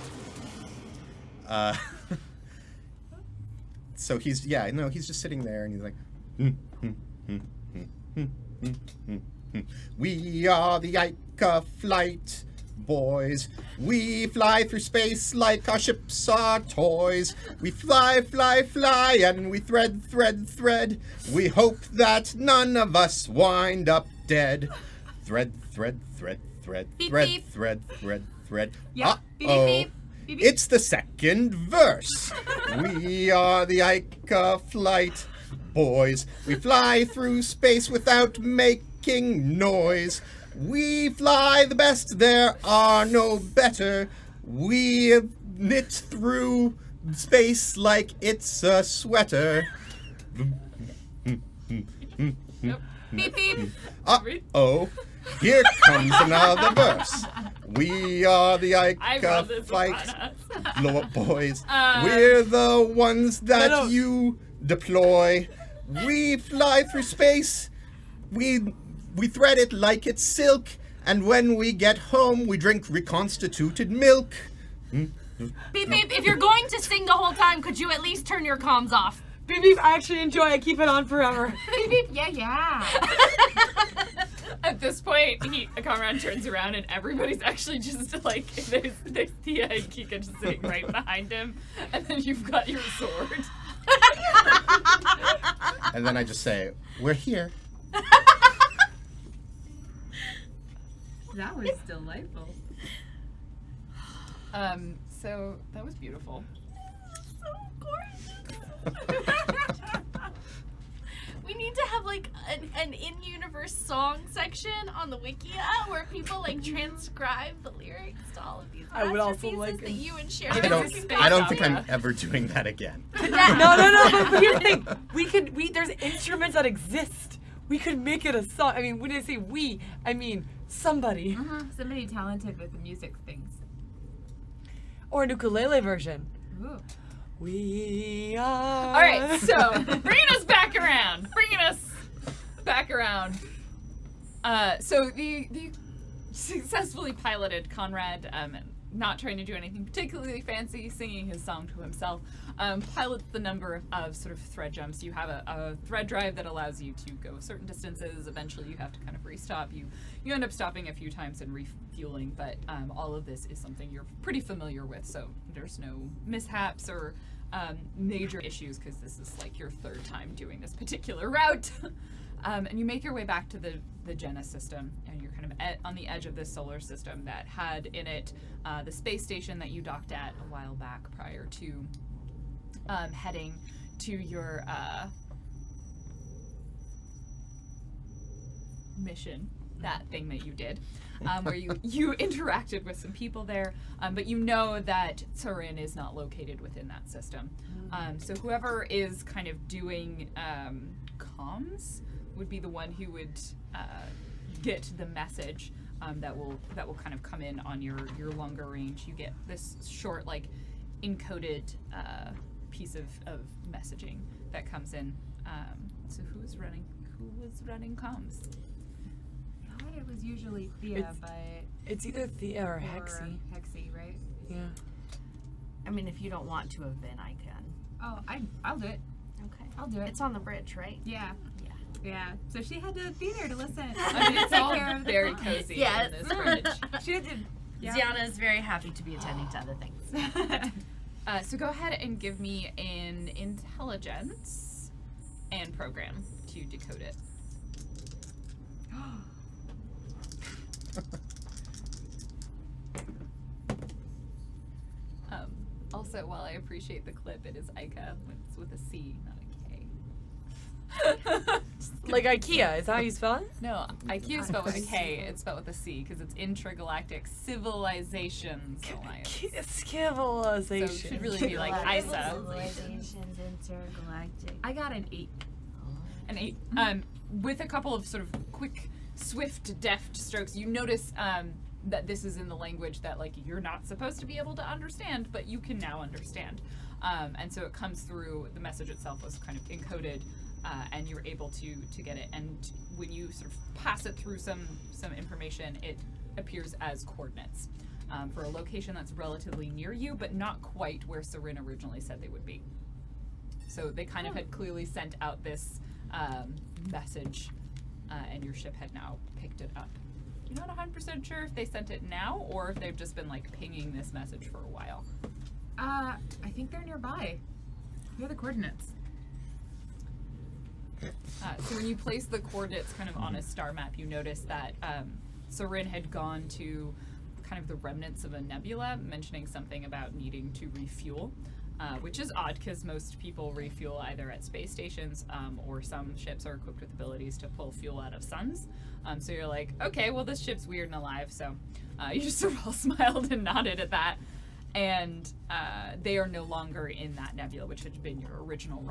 So he's just sitting there and he's like, we are the Ica flight boys. We fly through space like our ships are toys. We fly, fly, fly, and we thread, thread, thread. We hope that none of us wind up dead. Thread, thread, thread, thread, Beep, thread, beep. thread, thread, thread. Yeah. Beep, Uh-oh. beep, beep, beep. It's the second verse. We are the Ica flight boys. We fly through space without making noise. We fly the best, there are no better. We knit through space like it's a sweater. Beep beep. Uh-oh, here comes another verse. We are the I brought Ica this fight upon us. Lord boys. We're the ones that No. you deploy. We fly through space. We thread it like it's silk. And when we get home, we drink reconstituted milk. Beep beep, if you're going to sing the whole time, could you at least turn your comms off? Beep beep, I actually enjoy it. Keep it on forever. Beep beep. Yeah. At this point, Conrad turns around and everybody's actually just like, there's Thea and Kika just sitting right behind him, and then you've got your sword. And then I just say, we're here. That was delightful. So that was beautiful. So gorgeous. We need to have like an in-universe song section on the Wikia where people like transcribe the lyrics to all of these I would also masterpieces like that it. you and Sharon I can don't think opera. I'm ever doing that again. No. But here's the thing. There's instruments that exist. We could make it a song. I mean, when I say we, I mean somebody. Somebody talented with the music things. Or an ukulele version. Ooh. We are. All right, so bringing us back around. So the successfully piloted Conrad, not trying to do anything particularly fancy, singing his song to himself, pilots the number of sort of thread jumps. You have a thread drive that allows you to go certain distances. Eventually, you have to kind of restop. You end up stopping a few times and refueling, but all of this is something you're pretty familiar with, so there's no mishaps or major issues because this is like your third time doing this particular route. And you make your way back to the Jenna system, and you're kind of on the edge of this solar system that had in it the space station that you docked at a while back prior to heading to your mission, that thing that you did, where you interacted with some people there, but you know that Turin is not located within that system. So whoever is kind of doing comms would be the one who would get the message that will kind of come in on your longer range. You get this short, like, encoded piece of messaging that comes in. So who was running comms? It was usually Thea, but It's either Thea or Hexy. Hexy, right? Yeah. I mean, if you don't want to have been, I can. Oh, I'll do it. Okay. I'll do it. It's on the bridge, right? Yeah. Yeah. Yeah. So she had to be there to listen. I mean, it's Take all care of the very comms. cozy Yes. in this bridge. She had to. Yeah. Ziana is very happy to be attending to other things. So go ahead and give me an intelligence and program to decode it. Also, while I appreciate the clip, it is Ica. It's with a C, not a K. Like IKEA, is that how you spell it? No, IQ is spelled with a K. It's spelled with a C because it's Intragalactic Civilizations Alliance. So it Civilization. should really be like ISA. Civilizations intergalactic. I got an 8. An 8. With a couple of sort of quick, swift, deft strokes, you notice that this is in the language that, like, you're not supposed to be able to understand, but you can now understand. And so it comes through, the message itself was kind of encoded, and you're able to get it. And when you sort of pass it through some information, it appears as coordinates for a location that's relatively near you, but not quite where Sarin originally said they would be. So they kind of had clearly sent out this message, and your ship had now picked it up. You're not 100% sure if they sent it now or if they've just been, like, pinging this message for a while. I think they're nearby. Here are the coordinates. So when you place the coordinates kind of on a star map, you notice that Sarin had gone to kind of the remnants of a nebula, mentioning something about needing to refuel. which is odd because most people refuel either at space stations or some ships are equipped with abilities to pull fuel out of suns. So you're like, okay, well, this ship's weird and alive. So you just sort of all smiled and nodded at that. And they are no longer in that nebula, which had been your original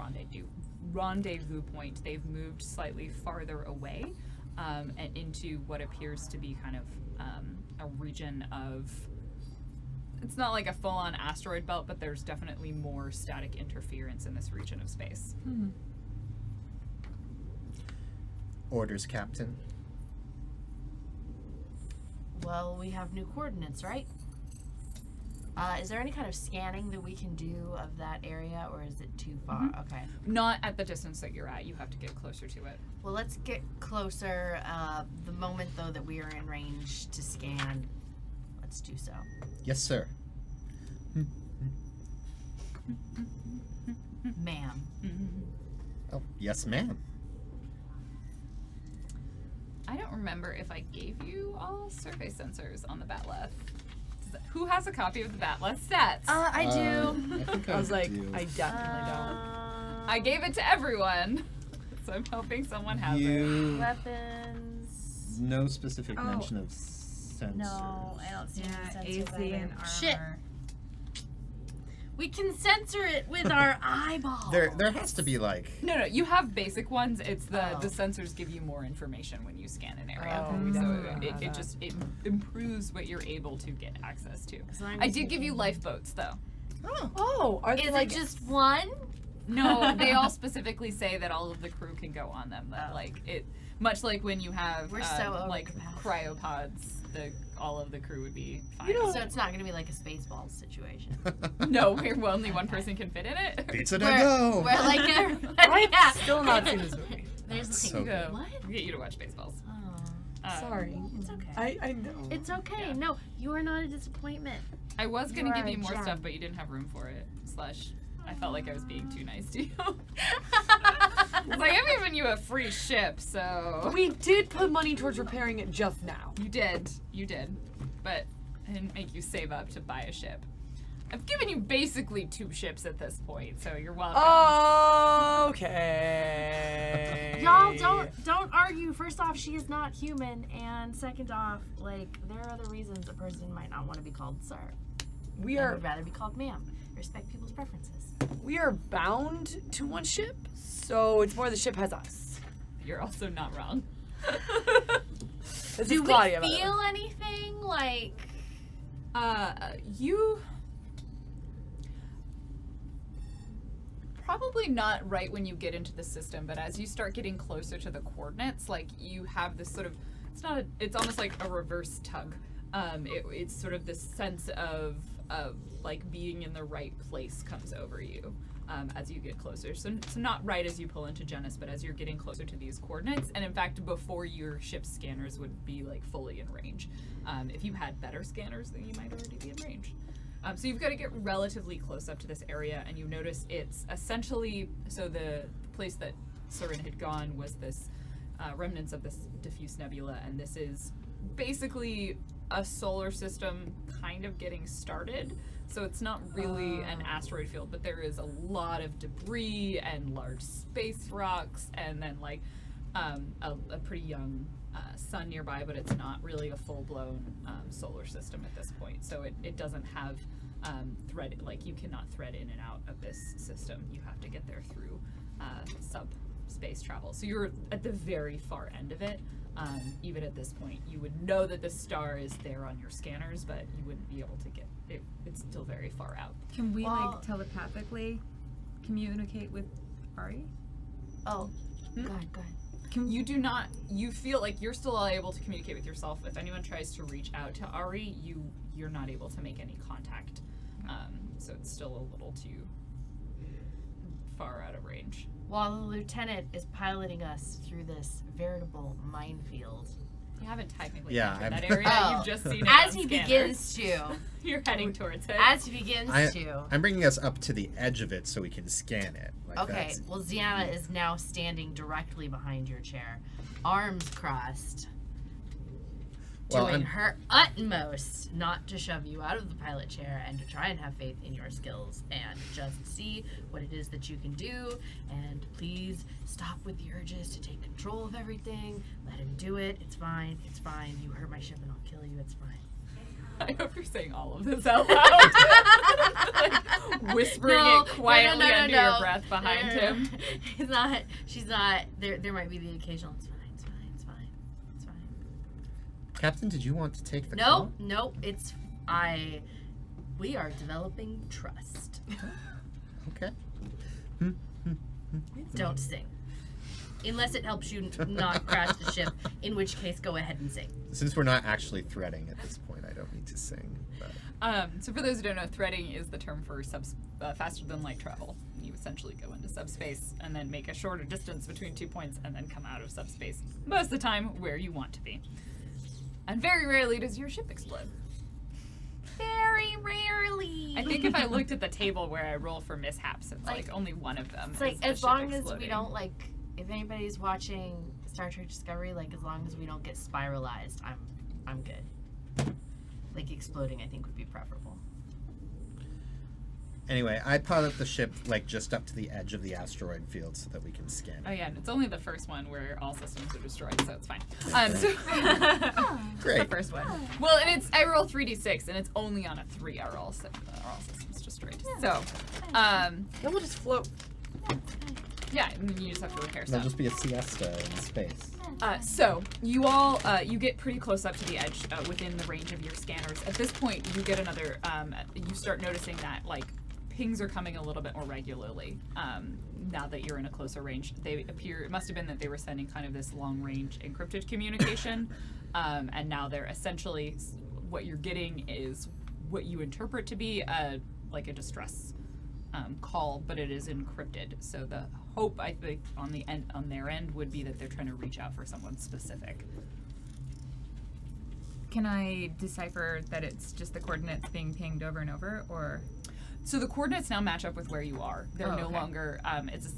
rendezvous point. They've moved slightly farther away and into what appears to be kind of a region of, it's not like a full-on asteroid belt, but there's definitely more static interference in this region of space. Orders, Captain. Well, we have new coordinates, right? Is there any kind of scanning that we can do of that area, or is it too far? Okay. Not at the distance that you're at. You have to get closer to it. Well, let's get closer. The moment, though, that we are in range to scan, let's do so. Yes, sir. Ma'am. Oh, yes, ma'am. I don't remember if I gave you all survey sensors on the Batleth. Who has a copy of the Batleth stats? I do. I think I was like, do. I definitely don't. I gave it to everyone, so I'm hoping someone has it. You Weapons. no specific Oh. mention of sensors. No, I don't see Yeah, any sensors AC either. and armor. Shit. We can censor it with our eyeballs. There has to be like. No, you have basic ones. It's the Oh. the sensors give you more information when you scan an area. Oh, we so definitely don't have it that. just it improves what you're able to get access to. So I'm I just did give you thinking- lifeboats though. Oh, are they Is like it just one? No, they all specifically say that all of the crew can go on them. That like it, much like when you have We're so like overcapacity. cryopods, all of the crew would be fine. You know- So it's not going to be like a Spaceballs situation. No, where only one person can fit in it. Pizza to We're go. like I've yeah. still not seen this movie. There's the So thing. good. What? We'll get you to watch Baseballs. Oh, Sorry. it's okay. I know. It's okay. Yeah. No, you are not a disappointment. I was gonna You give are you a more gem. stuff, but you didn't have room for it. I felt like I was being too nice to you. It's like I'm giving you a free ship, so We did put money towards repairing it just now. you did, but I didn't make you save up to buy a ship. I've given you basically 2 ships at this point, so you're welcome. Okay. Y'all don't argue. First off, she is not human, and second off, like there are other reasons a person might not want to be called sir. We They are would rather be called ma'am. Respect people's preferences. bound to one ship, so it's more the ship has us. You're also not wrong. This Do is we Claudia, by the way. feel anything like? You probably not right when you get into the system, but as you start getting closer to the coordinates, like you have this sort of, it's almost like a reverse tug. It's sort of this sense of like being in the right place comes over you as you get closer. So not right as you pull into Genis, but as you're getting closer to these coordinates, and in fact before your ship's scanners would be like fully in range. If you had better scanners, then you might already be in range. So you've got to get relatively close up to this area, and you notice it's essentially, so the place that Surin had gone was this remnants of this diffuse nebula, and this is basically a solar system kind of getting started. So it's not really an asteroid field, but there is a lot of debris and large space rocks, and then like a pretty young sun nearby, but it's not really a full-blown solar system at this point. So it doesn't have thread, like you cannot thread in and out of this system. You have to get there through sub-space travel. So you're at the very far end of it. Even at this point, you would know that the star is there on your scanners, but you wouldn't be able to get it. It's still very far out. Can we Well- like telepathically communicate with Ari? Oh, go ahead. You do not. You feel like you're still able to communicate with yourself. If anyone tries to reach out to Ari, you're not able to make any contact. So it's still a little too far out of range. While the lieutenant is piloting us through this veritable minefield, You haven't technically Yeah, entered that I'm- area. Oh. You've just seen it as on he scanners. begins to, You're heading towards it. as he begins I'm bringing us up to the edge of it so we can scan it. Like Okay, that's- well, Ziana is now standing directly behind your chair, arms crossed, Well, doing I'm- her utmost not to shove you out of the pilot chair and to try and have faith in your skills and just see what it is that you can do. And please stop with the urges to take control of everything. Let him do it. It's fine. It's fine. You hurt my ship and I'll kill you. It's fine. I hope you're saying all of this out loud. Like, whispering it quietly under your breath behind him. He's not. She's not. There might be the occasional. It's fine. It's fine. It's fine. It's fine. Captain, did you want to take the No, call? no. We are developing trust. Okay. Don't sing. Unless it helps you not crash the ship, in which case go ahead and sing. Since we're not actually threading at this point, I don't need to sing. But So for those who don't know, threading is the term for faster than light travel. You essentially go into subspace and then make a shorter distance between 2 points and then come out of subspace, most of the time where you want to be. And very rarely does your ship explode. Very rarely. I think if I looked at the table where I roll for mishaps, it's like Like, only one of them. It's like is the as ship long as we exploding. don't like. If anybody's watching Star Trek Discovery, like as long as we don't get spiralized, I'm good. Like exploding, I think would be preferable. anyway, I pilot the ship like just up to the edge of the asteroid field so that we can scan Oh it. yeah, and it's only the first one where all systems are destroyed, so it's fine. So Great. the first one. Well, and I roll 3d6, and it's only on a 3 are all systems destroyed. So, Then we'll just float. yeah, and then you just have to repair There'll stuff. just be a siesta in space. So you all you get pretty close up to the edge within the range of your scanners. At this point, you get another. You start noticing that like pings are coming a little bit more regularly. Now that you're in a closer range, they appear. It must have been that they were sending kind of this long-range encrypted communication, and now they're essentially what you're getting is what you interpret to be like a distress call, but it is encrypted. So the hope, I think, on their end would be that they're trying to reach out for someone specific. Can I decipher that it's just the coordinates being pinged over and over, or? So the coordinates now match up with where you are. They're Oh, no okay. longer.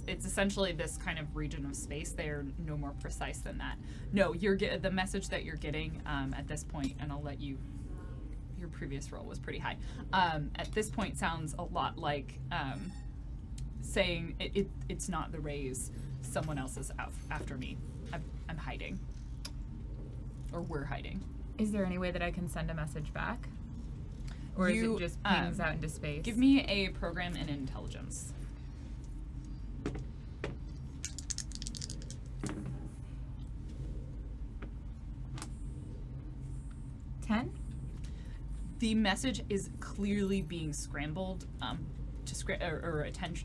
It's essentially this kind of region of space. They are no more precise than that. No, the message that you're getting at this point, and I'll let you. Your previous roll was pretty high. At this point, sounds a lot like saying it's not the rays. Someone else is out after me. I'm hiding, or we're hiding. Is there any way that I can send a message back? Or is You, it just pings out into space? Give me a program in intelligence. $10? The message is clearly being scrambled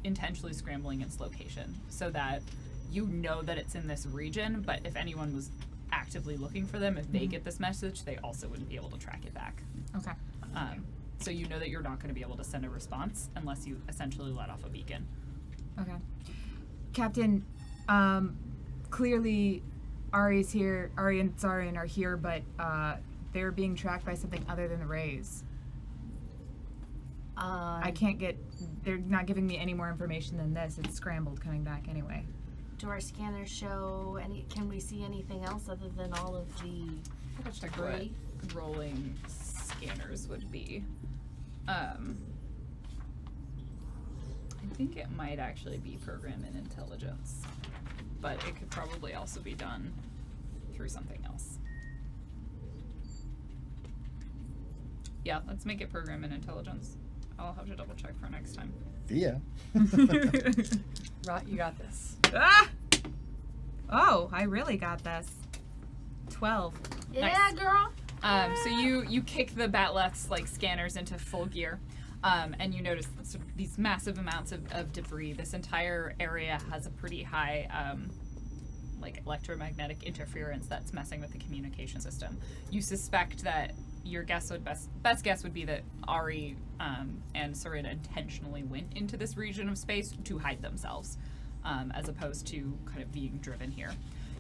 intentionally scrambling its location so that you know that it's in this region, but if anyone was actively looking for them, if they get this message, they also wouldn't be able to track it back. Okay. So you know that you're not going to be able to send a response unless you essentially let off a beacon. Okay. Captain, clearly Ari's here, Ari and Zarian are here, but they're being tracked by something other than the rays. I can't they're not giving me any more information than this. It's scrambled coming back anyway. Do our scanners show can we see anything else other than all of the I'll check debris? what rolling scanners would be. I think it might actually be program in intelligence, but it could probably also be done through something else. Yeah, let's make it program in intelligence. I'll have to double check for next time. Yeah. Right, you got this. Ah! Oh, I really got this. 12. Yeah, Nice. girl. So you kick the Batleth's like scanners into full gear, and you notice sort of these massive amounts of debris. This entire area has a pretty high like electromagnetic interference that's messing with the communication system. You suspect that your guess would best guess would be that Ari and Sarin intentionally went into this region of space to hide themselves, as opposed to kind of being driven here.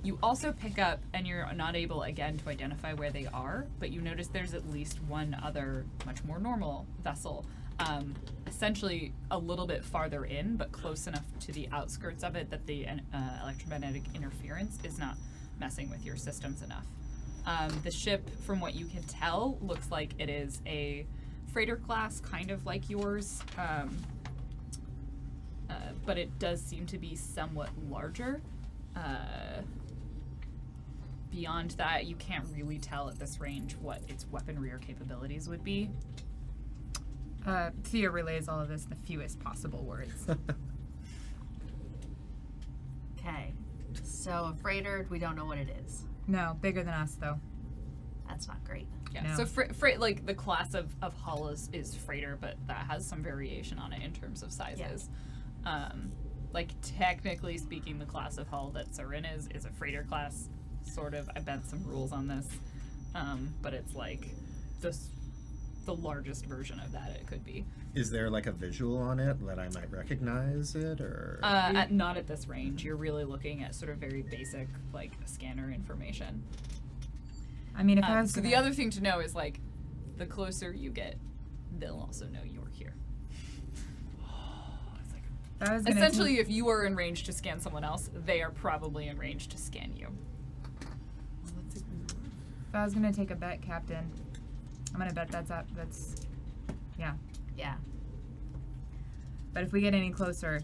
You also pick up, and you're not able again to identify where they are, but you notice there's at least one other much more normal vessel, essentially a little bit farther in, but close enough to the outskirts of it that the electromagnetic interference is not messing with your systems enough. The ship, from what you can tell, looks like it is a freighter class, kind of like yours, but it does seem to be somewhat larger. Beyond that, you can't really tell at this range what its weaponry or capabilities would be. Thea relays all of this in the fewest possible words. Okay. So a freighter, we don't know what it is. No, bigger than us though. That's not great. Yeah. No. So freight, like the class of hull is freighter, but that has some variation on it in terms of sizes. Like technically speaking, the class of hull that Sarin is a freighter class. Sort of. I bent some rules on this, but it's like the largest version of that it could be. Is there like a visual on it that I might recognize it, or? Not at this range. You're really looking at sort of very basic like scanner information. I mean, if I was So gonna, the other thing to know is like, the closer you get, they'll also know you're here. if I was gonna Essentially, if you are in range to scan someone else, they are probably in range to scan you. if I was gonna take a bet, Captain, I'm gonna bet that's yeah. Yeah. But if we get any closer,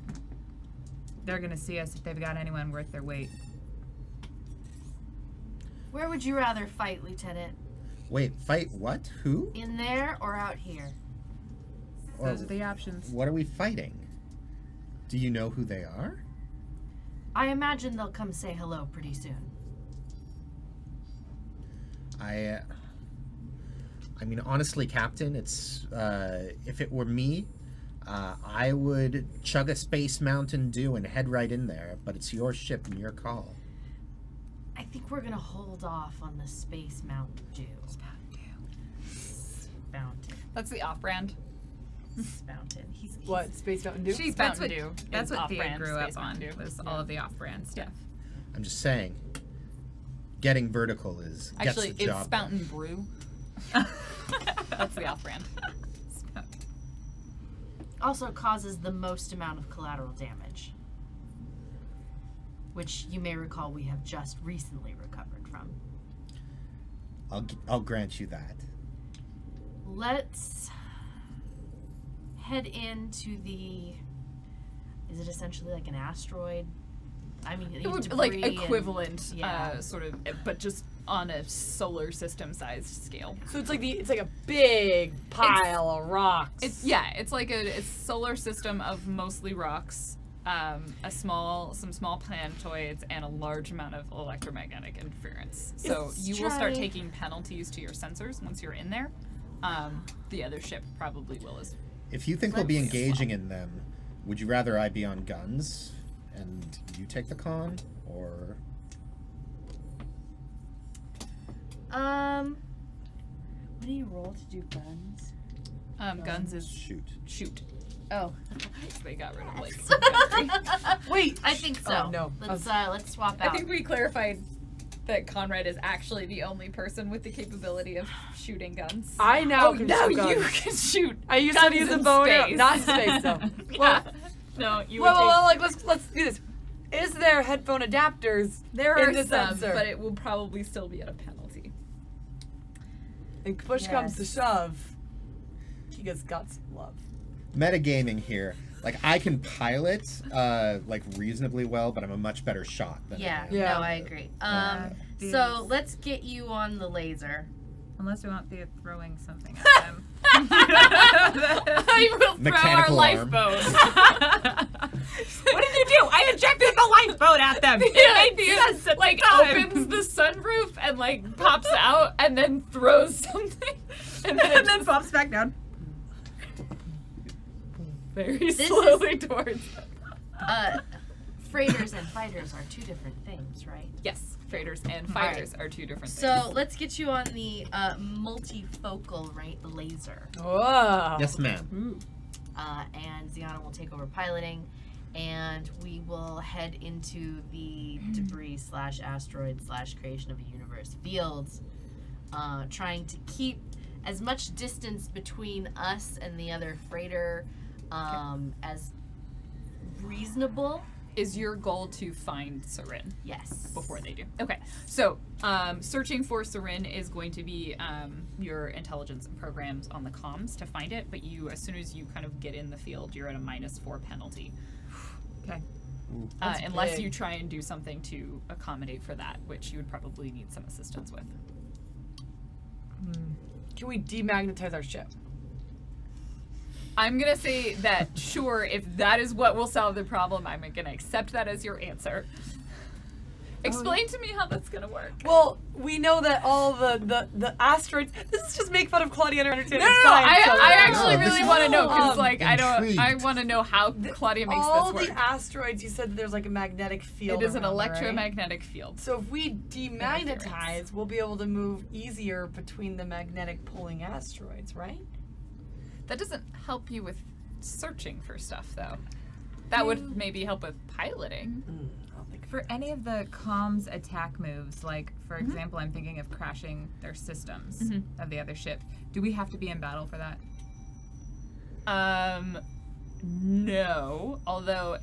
they're gonna see us if they've got anyone worth their weight. Where would you rather fight, Lieutenant? Wait, fight what? Who? In there or out here? Those are the options. What are we fighting? Do you know who they are? I imagine they'll come say hello pretty soon. I mean, honestly, Captain, it's if it were me, I would chug a Space Mountain Dew and head right in there. But it's your ship and your call. I think we're gonna hold off on the Space Mountain Dew. Fountain. That's the off-brand. Fountain. He's What? Space Mountain Dew? She's That's Mountain what Dew. that's is what Thea off-brand grew up Space on. Mountain Dew. Was all of the off-brand stuff. I'm just saying. Getting vertical is Actually, gets the it's job Fountain Brew. That's the off-brand. also causes the most amount of collateral damage, which you may recall we have just recently recovered from. I'll grant you that. Let's head into the. Is it essentially like an asteroid? I mean, It would debris like and- equivalent, yeah. sort of, but just on a solar system-sized scale. So it's like a big pile of rocks. It's like a solar system of mostly rocks, some small planetoids, and a large amount of electromagnetic interference. So Let's you will start try- taking penalties to your sensors once you're in there. The other ship probably will as. If you think we'll be Let's- engaging in them, would you rather I be on guns and you take the con, or? What do you roll to do guns? Guns is Shoot. shoot. Oh, They got rid of like. some boundary. Wait. I think so. Oh, no. Let's swap out. I think we clarified that Conrad is actually the only person with the capability of shooting guns. I now Oh, can now shoot guns. you can shoot. I used guns to use a in bow and arrow. space. Not in space though. Yeah. No, you would Well, take- like let's do this. Is there headphone adapters there in are the some, sensor? but it will probably still be at a penalty. And push comes to Yes. shove, Kiga's got some love. Metagaming here. Like, I can pilot, like, reasonably well, but I'm a much better shot than Yeah, I am. Yeah. no, I agree. Yeah, So these- let's get you on the laser. Unless we want Thea throwing something at them. I will Mechanical throw our arm. lifeboat. What did you do? I ejected the lifeboat at them. It made sense at like the time. opens the sunroof and like pops out and then throws something and then, and then pops back down. very slowly towards them. Freighters and fighters are two different things, right? Yes, freighters and fighters are two different So things. let's get you on the multifocal, right? The laser. Whoa. Yes, ma'am. And Ziana will take over piloting, and we will head into the debris / asteroid / creation of a universe fields, trying to keep as much distance between us and the other freighter as reasonable. Is your goal to find Sarin Yes. before they do? Okay. So, searching for Sarin is going to be your intelligence and programs on the comms to find it, but you, as soon as you kind of get in the field, you're at a -4 penalty. Okay. Unless big. you try and do something to accommodate for that, which you would probably need some assistance with. Can we demagnetize our ship? I'm gonna say that sure, if that is what will solve the problem, I'm gonna accept that as your answer. Explain to me how that's gonna work. Well, we know that all the asteroids. This is just make fun of Claudia and her understanding No, of science. I actually No, this really is- want to know because, like, I Intrigued. want to know how Claudia makes all this the work. asteroids. You said that there's like a magnetic field. It is an around there, right? electromagnetic field. So if we demagnetize, we'll be able to move easier between the magnetic pulling asteroids, right? That doesn't help you with searching for stuff, though. That would maybe help with piloting. I'll think. For any of the comms attack moves, like for example, I'm thinking of crashing their systems of the other ship. Do we have to be in battle for that? No. Although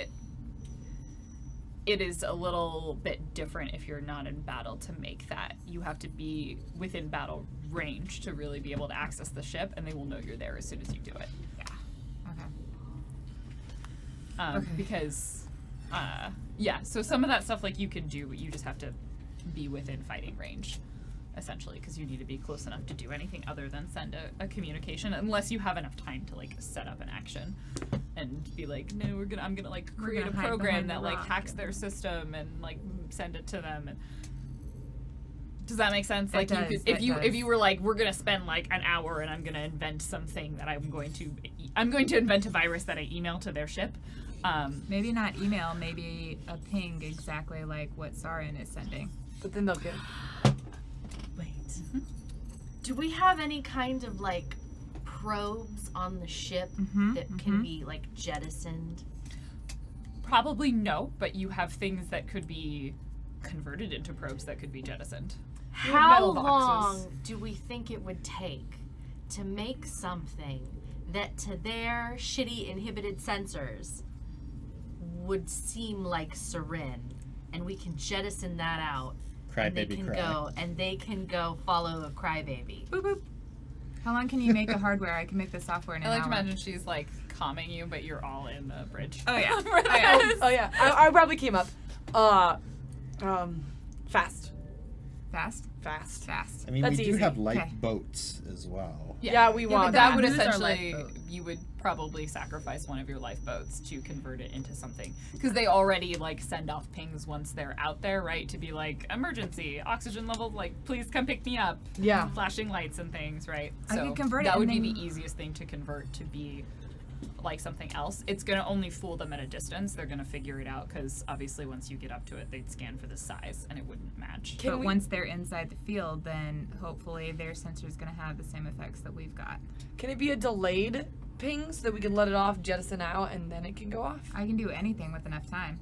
it is a little bit different if you're not in battle to make that. You have to be within battle range to really be able to access the ship, and they will know you're there as soon as you do it. Okay. Because, yeah, so some of that stuff, like, you can do, but you just have to be within fighting range, essentially, because you need to be close enough to do anything other than send a communication, unless you have enough time to, like, set up an action and be like, no, I'm gonna, like, We're create gonna a hide program behind that, the like, rock. hacks their system and, like, send it to them. And does that make sense? It Like, does, you could, it if does. you were like, we're gonna spend like an hour and I'm gonna invent something that I'm going to invent a virus that I email to their ship. Maybe not email, maybe a ping exactly like what Sarin is sending. But then they'll get. Wait. Do we have any kind of like probes on the ship that can be like jettisoned? Probably no, but you have things that could be converted into probes that could be jettisoned. You have How metal boxes. long do we think it would take to make something that to their shitty inhibited sensors would seem like Sarin, and we can jettison that out, Cry and they baby can cry. go and they can go follow a crybaby. Boop boop. How long can you make a hardware? I can make the software in an I like hour. to imagine she's like calming you, but you're all in the bridge. Oh yeah. Oh yeah, I probably came up. Fast. Fast? Fast. Fast. I mean, That's we do easy. have light Okay. boats as well. Yeah, we want but that that. would Who's our essentially, lifeboat? you would probably sacrifice one of your lifeboats to convert it into something. Because they already, like, send off pings once they're out there, right? To be like, emergency, oxygen level, like, please come pick me up. Yeah. Flashing lights and things, right? I So could convert it that and would be then- the easiest thing to convert to be like something else. It's going to only fool them at a distance. They're going to figure it out because obviously once you get up to it, they'd scan for the size and it wouldn't match. Can But we- once they're inside the field, then hopefully their sensor's going to have the same effects that we've got. Can it be a delayed ping so that we can let it off, jettison out, and then it can go off? I can do anything with enough time.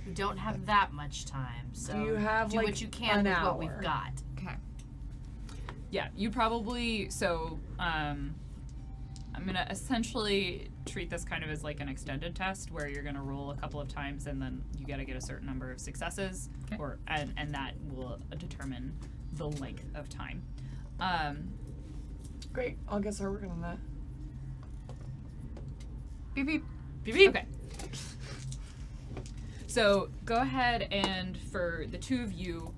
We don't have that much time, so Do you have, do like, what you can an with what hour? we've got. Okay. Yeah, you probably, so, I'm gonna essentially treat this kind of as like an extended test where you're gonna roll a couple of times and then you gotta get a certain number of successes, Okay. and that will determine the length of time. Great. I'll get start working on that. Beep beep. Beep beep. Okay. So go ahead and for the two of you,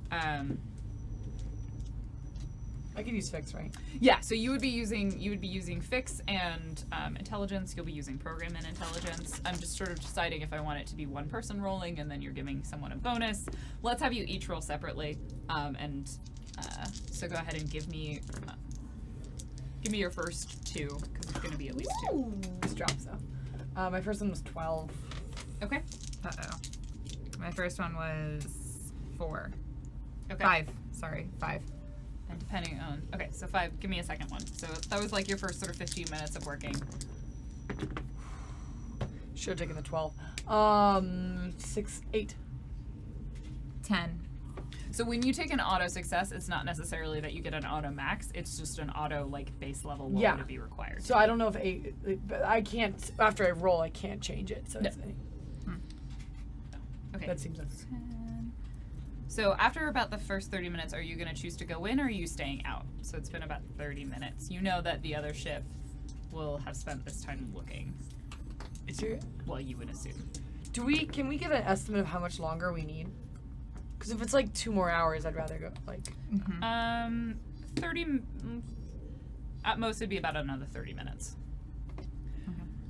I can use fix, right? yeah, so you would be using fix and intelligence. You'll be using program and intelligence. I'm just sort of deciding if I want it to be one person rolling and then you're giving someone a bonus. Let's have you each roll separately. So go ahead and give me your first two because it's going to be at least two. Just drops though. My first one was 12. Okay. Uh-oh. My first one was 4. Okay. 5. Sorry, 5. And depending on okay, so 5. Give me a second one. So that was like your first sort of 15 minutes of working. Should have taken the 12. 6, 8. 10. So when you take an auto success, it's not necessarily that you get an auto max. It's just an auto like base level. What Yeah. would it be required? So I don't know if 8, but I can't. After I roll, I can't change it. So No. it's 8. Okay. That seems sense. 10. So after about the first 30 minutes, are you going to choose to go in or are you staying out? So it's been about 30 minutes. You know that the other ship will have spent this time looking. Is there? Well, you would assume. Can we give an estimate of how much longer we need? Because if it's like 2 more hours, I'd rather go like. 30. At most, it'd be about another 30 minutes.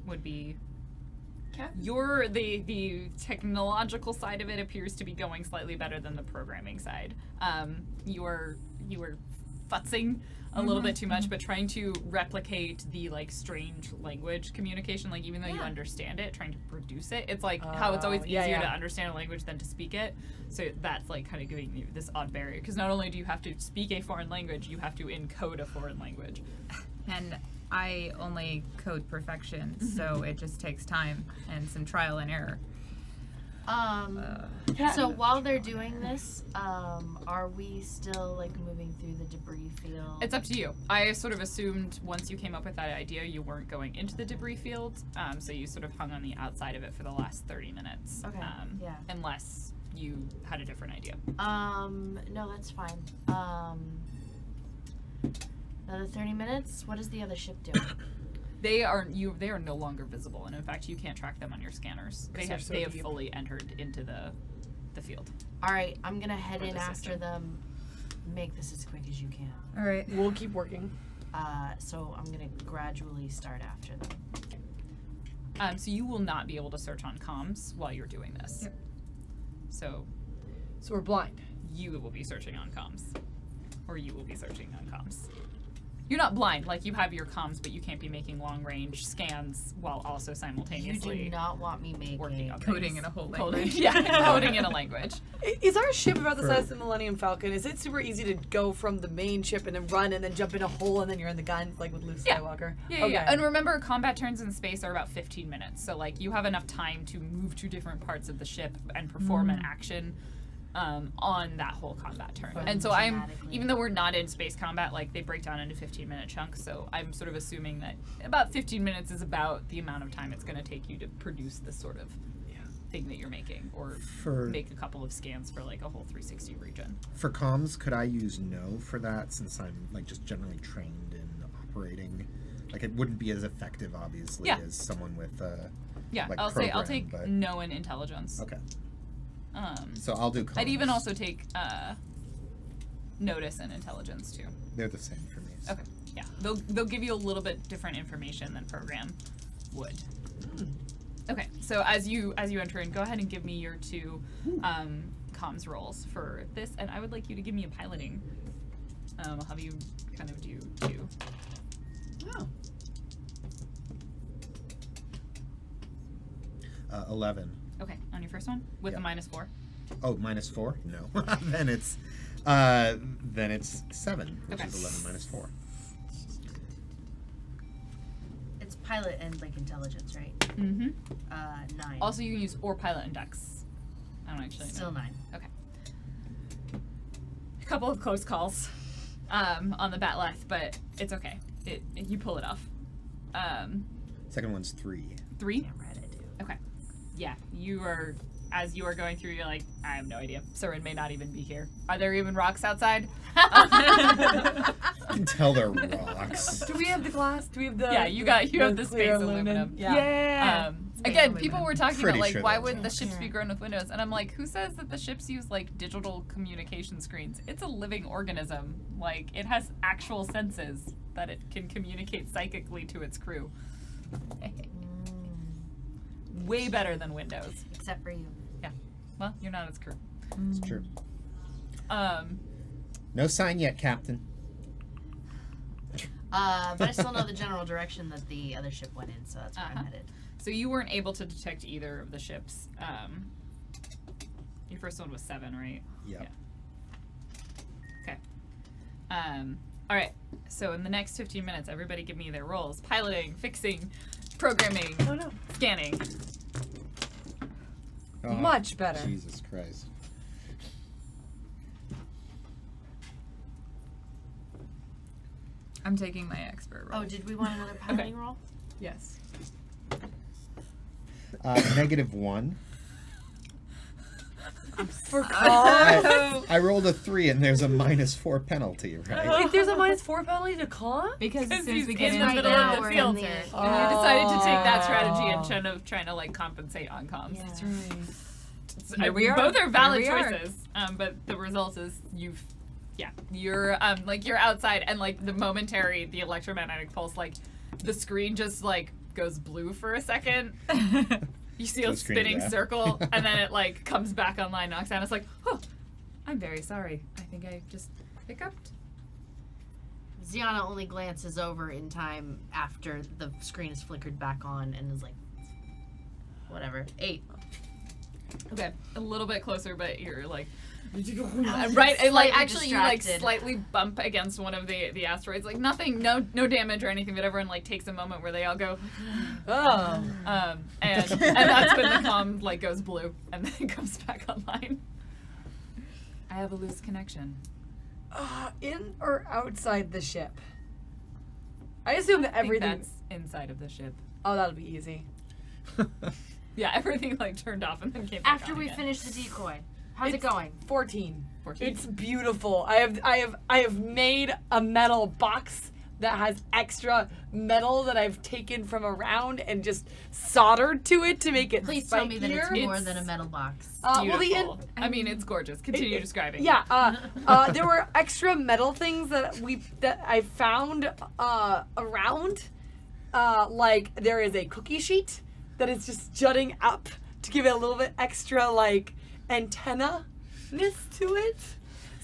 Would be. The technological side of it appears to be going slightly better than the programming side. You were futzing a little bit too much, but trying to replicate the like strange language communication, like even though you understand it, trying to produce it. It's like how it's always easier to understand a language than to speak it. So that's like kind of giving you this odd barrier because not only do you have to speak a foreign language, you have to encode a foreign language. And I only code perfection, so it just takes time and some trial and error. So while they're doing this, are we still like moving through the debris field? It's up to you. I sort of assumed once you came up with that idea, you weren't going into the debris field, so you sort of hung on the outside of it for the last 30 minutes. Okay. Unless you had a different idea. No, that's fine. Another 30 minutes. What does the other ship do? They are no longer visible, and in fact, you can't track them on your scanners. They have fully entered into the field. All right, I'm gonna head in the after system. them. Make this as quick as you can. All right. We'll keep working. So I'm gonna gradually start after them. So you will not be able to search on comms while you're doing this. Yep. So we're blind. you will be searching on comms, or you will be searching on comms. You're not blind, like you have your comms, but you can't be making long-range scans while also simultaneously You do not want me working on Coding things. in a whole Coding, language. yeah, coding in a language. Is our ship about the For- size of the Millennium Falcon? Is it super easy to go from the main ship and then run and then jump in a hole and then you're in the gun like with Luke Yeah. Skywalker? Yeah, Okay. yeah. And remember, combat turns in space are about 15 minutes, so like you have enough time to move to different parts of the ship and perform an action on that whole combat turn. And so even though we're not in space combat, like they break down into 15-minute chunks, so I'm sort of assuming that about 15 minutes is about the amount of time it's going to take you to produce this sort of thing that you're making, or make a couple of scans for like a whole 360 region. For comms, could I use no for that since I'm like just generally trained in operating? Like it wouldn't be as effective, obviously, Yeah. as someone with Yeah, like I'll program, take but- no in intelligence. Okay. So I'll do comms. I'd even also take notice and intelligence too. They're the same for me. So. Okay. Yeah. They'll give you a little bit different information than program would. Okay. So as you enter in, go ahead and give me your 2 comms rolls for this, and I would like you to give me a piloting. I'll have you kind of do 2. Oh. 11. Okay. On your first one with a -4. Oh, -4? No. then it's 7, which Okay. is 11 minus 4. It's pilot and like intelligence, right? Mm-hmm. 9. Also, you can use or pilot and dex. I don't actually know. Still 9. Okay. A couple of close calls on the batleth, but it's okay. You pull it off. Second one's 3. 3? Damn right I do. Okay. Yeah, as you are going through, you're like, I have no idea. Soren may not even be here. Are there even rocks outside? I can tell they're rocks. Do we have the glass? Do we have the? Yeah, you have the space clear aluminum. Yeah. Again, people were talking Pretty about like sure why that's wouldn't the rocks. ships be grown with windows? And I'm like, who says that the ships use like digital communication screens? It's a living organism. Like it has actual senses that it can communicate psychically to its crew. Way better than Windows. Except for you. Yeah. Well, you're not its crew. It's true. Um, No sign yet, Captain. But I still know the general direction that the other ship went in, so that's where I'm headed. so you weren't able to detect either of the ships. Your first one was 7, right? Yep. Yeah. Okay. All right. So in the next 15 minutes, everybody give me their roles: piloting, fixing, programming, Oh no. scanning. Oh, Much better. Jesus Christ. I'm taking my expert roll. Oh, did we want another piloting roll? Yes. -1. For calm? I rolled a 3 and there's a -4 penalty, right? Wait, there's a -4 penalty to calm? Because as soon as we he's get in into the middle now, of we're the in filter. the- And you decided to take that strategy Oh. instead of trying to like compensate on comms. That's right. Here we are. Both are valid Here we are. choices. But the result is you're outside and like the electromagnetic pulse, like the screen just like goes blue for a second. You see a The screen, spinning yeah. circle, and then it like comes back online, knocks down. It's like, oh, I'm very sorry. I think I just hiccuped. Ziana only glances over in time after the screen is flickered back on and is like, whatever. 8. Okay, a little bit closer, but you're like, I'm right, and, like slightly actually you like distracted. slightly bump against one of the asteroids, like nothing, no damage or anything, but everyone like takes a moment where they all go, Oh. and that's when the comm like goes blue and then it comes back online. I have a loose connection. In or outside the ship? I assume that I think everything. that's inside of the ship. Oh, that'll be easy. Yeah, everything like turned off and then came back After on we again. finish the decoy. How's it It's- going? 14. 14. It's beautiful. I have made a metal box that has extra metal that I've taken from around and just soldered to it to make it Please tell me that it's spikier. more than a metal box. Well, the Beautiful. I mean, it's gorgeous. Continue describing. Yeah, there were extra metal things that I found around. Like there is a cookie sheet that is just jutting up to give it a little bit extra like antenna-ness to it.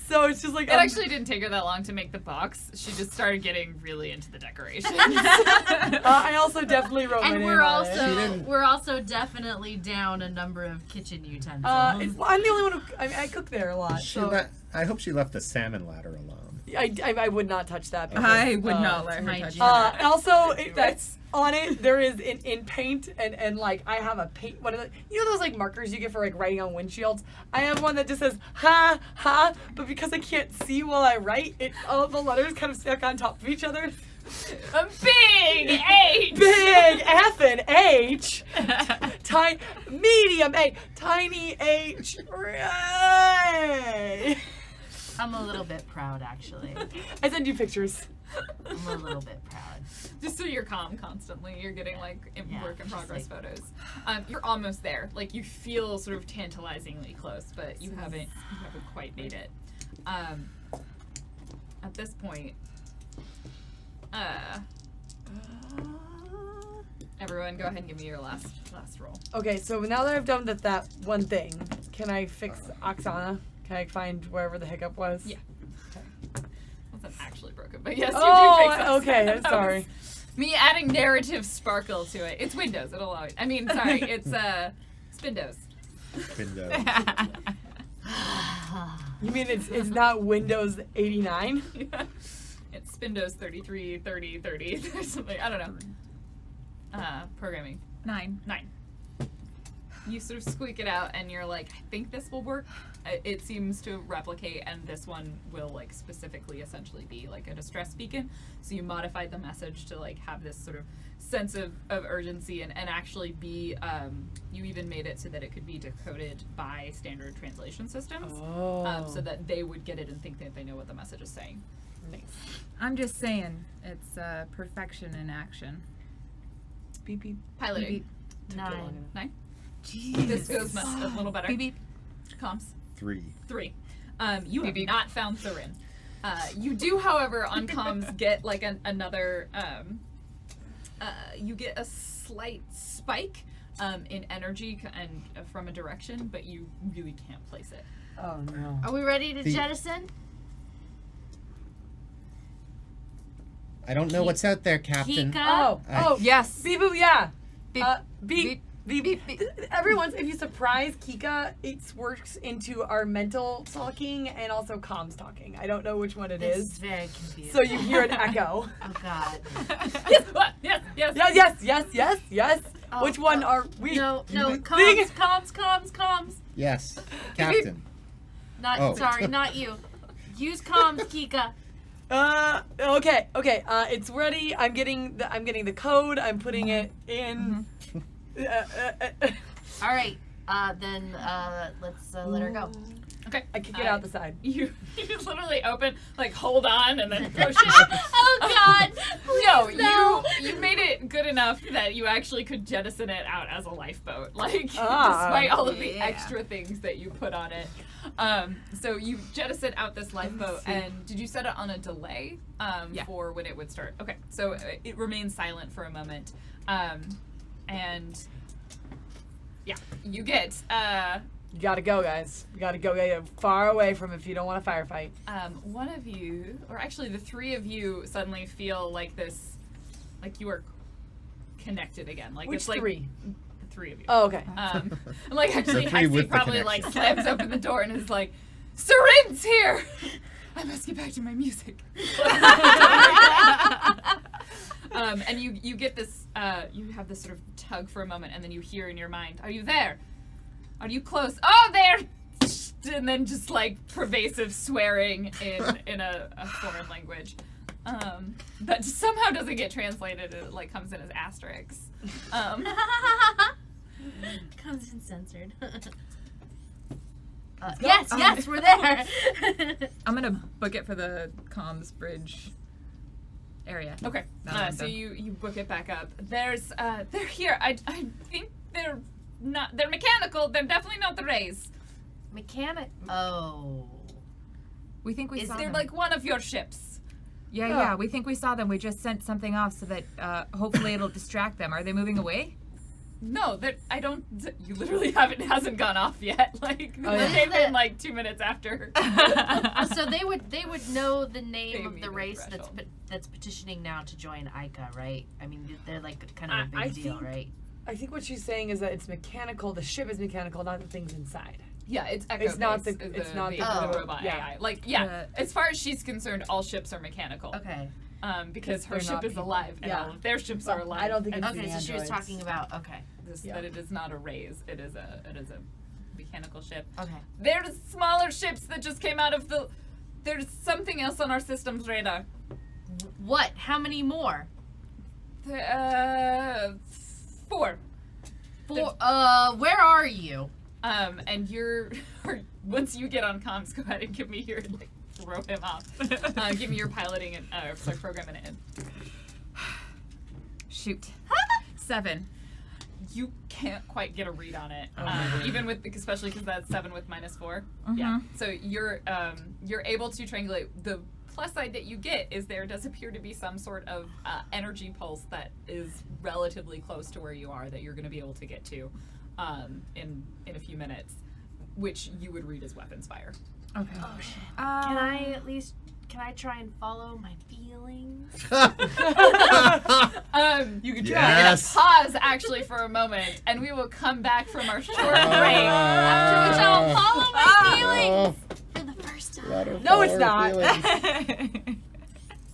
So it's just like It actually didn't take her that long to make the box. She just started getting really into the decorations. I also definitely wrote my And name we're on it. She also didn't- we're also definitely down a number of kitchen utensils. Well, I'm the only one who I cook there a lot. She So I hope she left the salmon ladder alone. I would not touch that. Because, I would not let her touch hygiene. that. Also, that's on it. There is in paint and like I have a paint one of the those like markers you get for like writing on windshields. I have one that just says ha ha, but because I can't see while I write, all the letters kind of stuck on top of each other. A big H. Big F and H, medium A, tiny H. Ray. I'm a little bit proud, actually. I send you pictures. I'm a little bit proud. Just so you're calm constantly. You're getting like Yeah, work in just, progress like- photos. You're almost there. Like you feel sort of tantalizingly close, but you haven't quite made it. At this point, everyone, go ahead and give me your last roll. Okay, so now that I've done that one thing, can I fix Oksana? Can I find wherever the hiccup was? Yeah. Wasn't actually broken, but yes, you Oh, do fix it. okay, I'm That sorry. was me adding narrative sparkle to it. It's Windows. It'll always. I mean, sorry, it's Spindos. Window. You mean it's not Windows 89? It's Spindos 33, 30, 30, or something. I don't know. Programming. 9. 9. You sort of squeak it out, and you're like, I think this will work. It seems to replicate, and this one will like specifically essentially be like a distress beacon. So you modified the message to like have this sort of sense of urgency and actually be, you even made it so that it could be decoded by standard translation systems. So that they would get it and think that they know what the message is saying. Thanks. I'm just saying, it's perfection in action. Beep beep. Piloting. Took too long. 9. Jeez. This goes a little better. Beep beep. Comms. 3. 3. You have Beep, beep. not found Thurin. You do, however, on comms get like another. You get a slight spike in energy and from a direction, but you really can't place it. Oh no. Are we ready to The- jettison? I don't know what's out there, Captain. Kika? Oh, Yes. beep boop, yeah. Beep. Beep. Beep, beep, beep. Every once, if you surprise Kika, it works into our mental talking and also comms talking. I don't know which one it This is. is very confusing. So you hear an echo. Oh God. Yes, what? Yes, yes. Yes. Oh, Which one are we? No, Thing- comms. Yes, Captain. Not Oh. sorry, not you. Use comms, Kika. Okay. It's ready. I'm getting the code. I'm putting it in. All right. Then let's let her go. Okay. I kick it out the side. You literally open, like, hold on, and then push it. Oh God! No, Please, no. you made it good enough that you actually could jettison it out as a lifeboat. Like, Ah, despite all of the yeah. extra things that you put on it. So you jettison out this lifeboat, and did you set it on a delay Yeah. for when it would start? Okay, so it remains silent for a moment, and yeah, you get You gotta go, guys. You gotta go get far away from it if you don't want a firefight. one of you, or actually the three of you, suddenly feel like this, like you are connected again. Like Which it's like three? the three of you. Oh, okay. And like actually, The three with Heisey the probably like connection. slams open the door and is like, "Serin's here! I must get back to my music." And you get this, you have this sort of tug for a moment, and then you hear in your mind, "Are you there? Are you close? Oh, there!" And then just like pervasive swearing in a foreign language. That somehow doesn't get translated. It like comes in as asterisks. Comes in censored. Yes, we're there. I'm gonna book it for the comms bridge area. Okay. Now that I'm So done. you book it back up. They're here. I think they're mechanical. They're definitely not the rays. Mechanic. Oh. We think we Is saw They're them. like one of your ships. Yeah, we think we saw them. We just sent something off so that hopefully it'll distract them. Are they moving away? No, I don't. You literally hasn't gone off yet. Like Oh, they yeah. came in like 2 minutes after. So they would know the name They of meet the the race threshold. that's petitioning now to join ICA, right? I mean, they're like kind of a I big deal, think- right? I think what she's saying is that it's mechanical. The ship is mechanical, not the things inside. Yeah, it's Echo. It's not Base the- is it's not the, the- the robot yeah. AI. Like yeah, Uh, as far as she's concerned, all ships are mechanical. Okay. Because her They're ship not is people. alive, and Yeah. all of their ships Well, are alive. I don't think and it's Okay, the so she was androids. talking about. Okay. Yeah. that it is not a raise. It is a mechanical ship. Okay. There's smaller ships that just came out of the. There's something else on our system's radar. What? How many more? 4. Where are you? And you're once you get on comms, go ahead and give me your like throw him off. Give me your piloting and programming it in. Shoot. 7. You can't quite get a read on it, Oh my God. even with especially because that's 7 with -4. Mhm. Yeah. So you're able to triangulate. The plus side that you get is there does appear to be some sort of energy pulse that is relatively close to where you are that you're going to be able to get to in a few minutes, which you would read as weapons fire. Okay. Oh shit. Can I at least? Can I try and follow my feelings? You could Yes. pause actually for a moment, and we will come back from our short break. After which I'll Follow my feelings for the first time. No, it's not.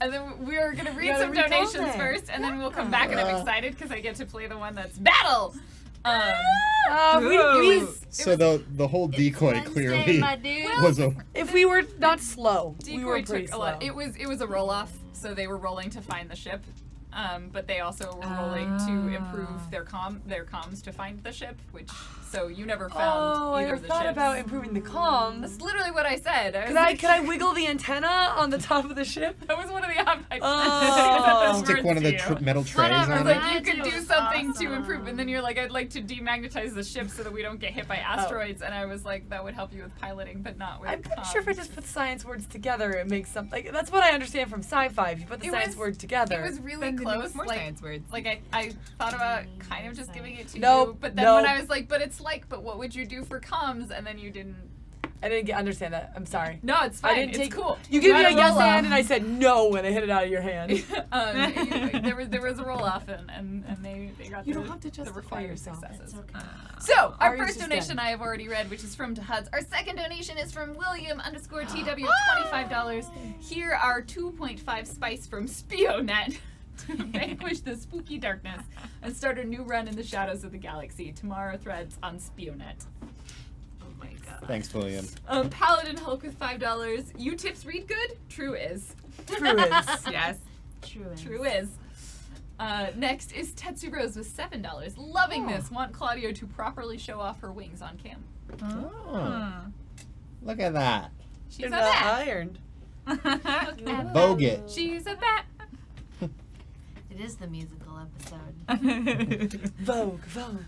And then we're gonna read gotta some read donations all that. first, and then we'll come back. And I'm excited because I get to play the one that's battle. So the whole decoy Wednesday, clearly my dude. was a. If we were not slow, we were Decoy pretty took a slow. lot. It was a roll off, so they were rolling to find the ship. But they also were rolling to improve their comms to find the ship, which so you never found Oh, I either never of the thought ships. about improving the comms. That's literally what I said. Could I wiggle the antenna on the top of the ship? That was one of the options. Oh. Stick one of the metal trays Whatever, on Like it. man. you could That do was something to awesome. improve, and then you're like, I'd like to demagnetize the ship so that we don't get hit by asteroids. And I was like, that would help you with piloting, but not with. I'm pretty sure if I just put science words together, it makes something. Like, that's what I understand from sci-fi. If you put the It science was- word together. It was really Then close. more Like, science words. like I thought about kind of just giving it to Nope, you, but then nope. when I was like, but what would you do for comms? And then you didn't. I didn't understand that. I'm sorry. No, it's fine. I didn't it's take. cool. You gave me got a yes roll-off. hand, and I said no when I hit it out of your hand. There was a roll off, and they got You the, don't have to the justify required yourself. successes. It's okay. So, our Ours first is donation done. I have already read, which is from Tahuds. Our second donation is from William_TW, $25. Here are 2.5 spice from Spionet to vanquish the spooky darkness and start a new run in the shadows of the galaxy. Tomorrow threads on Spionet. Oh my god. Thanks, William. Paladin Hulk with $5. You tips read good? True is. True is. Yes. True. True is. Next is Tetsu Rose with $7. Loving this. Want Claudio to properly show off her wings on cam. Oh. Look at that. She's a They're bat. not ironed. Vogue it. She's a bat. It is the musical episode. Vogue, Vogue.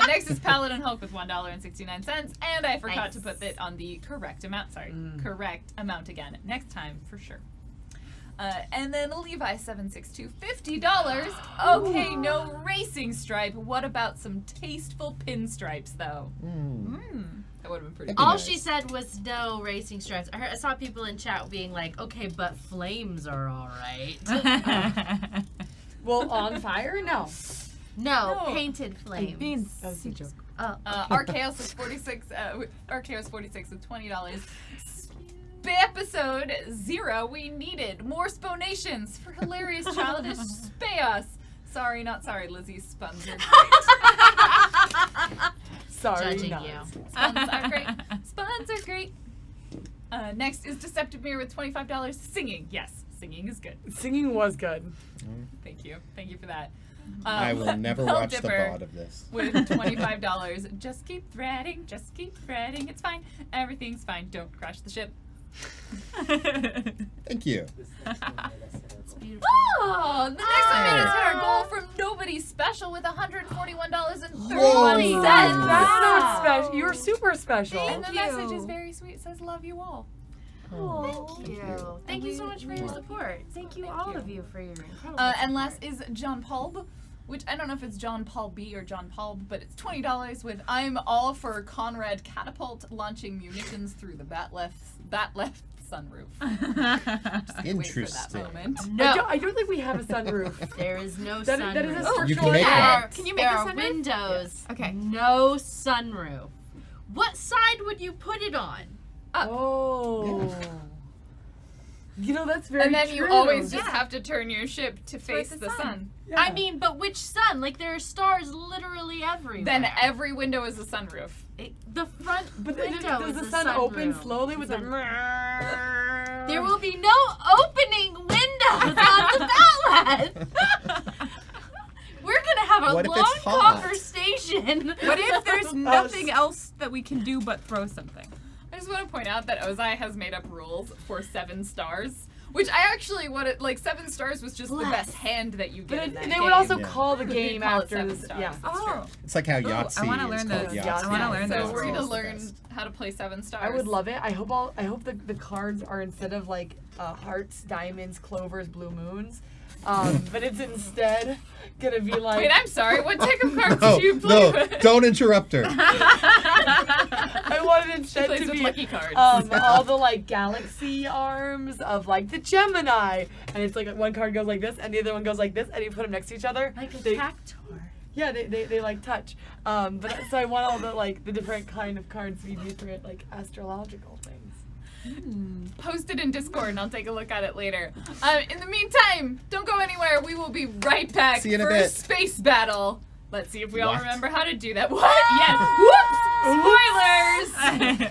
Next is Paladin Hulk with $1.69, and I forgot to Nice. put it on the correct amount. Sorry, correct amount again. Next time for sure. And then Levi 762, $50. Okay, no racing stripe. What about some tasteful pinstripes though? That would have been pretty That'd good. be All nice. she said was no racing stripes. I saw people in chat being like, okay, but flames are all right. Well, on fire? No. No, No. painted flames. That was a joke. Oh. Archaeos is 46. Archaeos 46 with $20. Episode 0. We needed more sponations for hilarious childish spaos. Sorry, not sorry. Lizzie's spuns are great. Sorry, Judging not. you. Spuns are great. Spuns are great. Next is Deceptive Mirror with $25. Singing. Yes, singing is good. Singing was good. Thank you. Thank you for that. I will never Bell watch the Dipper VOD of this. with $25. Just keep threading. Just keep threading. It's fine. Everything's fine. Don't crash the ship. Thank you. This next one that I set up. It's beautiful. Oh, the next one made us hit our goal from Nobody Special with $141.31. Whoa. That's Wow. so special. You're super special. And the Thank message you. is very sweet. It says, love you all. Thank you. Thank you so much for your support. Thank you, all of you, for your incredible And support. last is John Paul, which I don't know if it's John Paul B or John Paul, but it's $20 with I'm all for Conrad Catapult launching munitions through the bat left sunroof. Just can't wait for that Interesting. moment. No, I don't think we have a sunroof. there is no That sunroof. is a Oh, structural You can make attack. one. Can you make there a are sunroof? windows. Okay. No sunroof. What side would you put it on? Oh. You know, that's very And then true. you always just have to turn your ship to face the the sun. sun. Yeah. I mean, but which sun? Like, there are stars literally everywhere. Then every window is a sunroof. The front But window does is the a sun open sunroom. slowly with the... There will be no opening windows on the ballot. We're gonna have a What if long it's hot? conversation. What if there's nothing else that we can do but throw something? I just want to point out that Ozai has made up rules for 7 stars, which I actually wanted. Like 7 stars was just the Bless. best hand that you get. But in that they game. would also Yeah. call the They'd game call it after 7 this. stars. Yeah. That's true. It's like how Ooh, Yahtzee I wanna is learn called those. Yahtzee. I wanna learn So those we're gonna rules. learn how to play 7 stars. I would love it. I hope the cards are instead of like hearts, diamonds, clovers, blue moons, but it's instead gonna be like. Wait, I'm sorry. What deck of cards No, did you play no, with? don't interrupt her. I wanted She instead plays to with be lucky cards. all the like galaxy arms of like the Gemini, and it's like one card goes like this, and the other one goes like this, and you put them next to each other. Like a They- tractor. Yeah, they like touch. But so I want all the like the different kind of cards to be different like astrological things. Post it in Discord and I'll take a look at it later. In the meantime, don't go anywhere. We will be right back See you in a for bit. space battle. Let's see if we all What? remember how to do that. What? Yes. Whoops! Spoilers!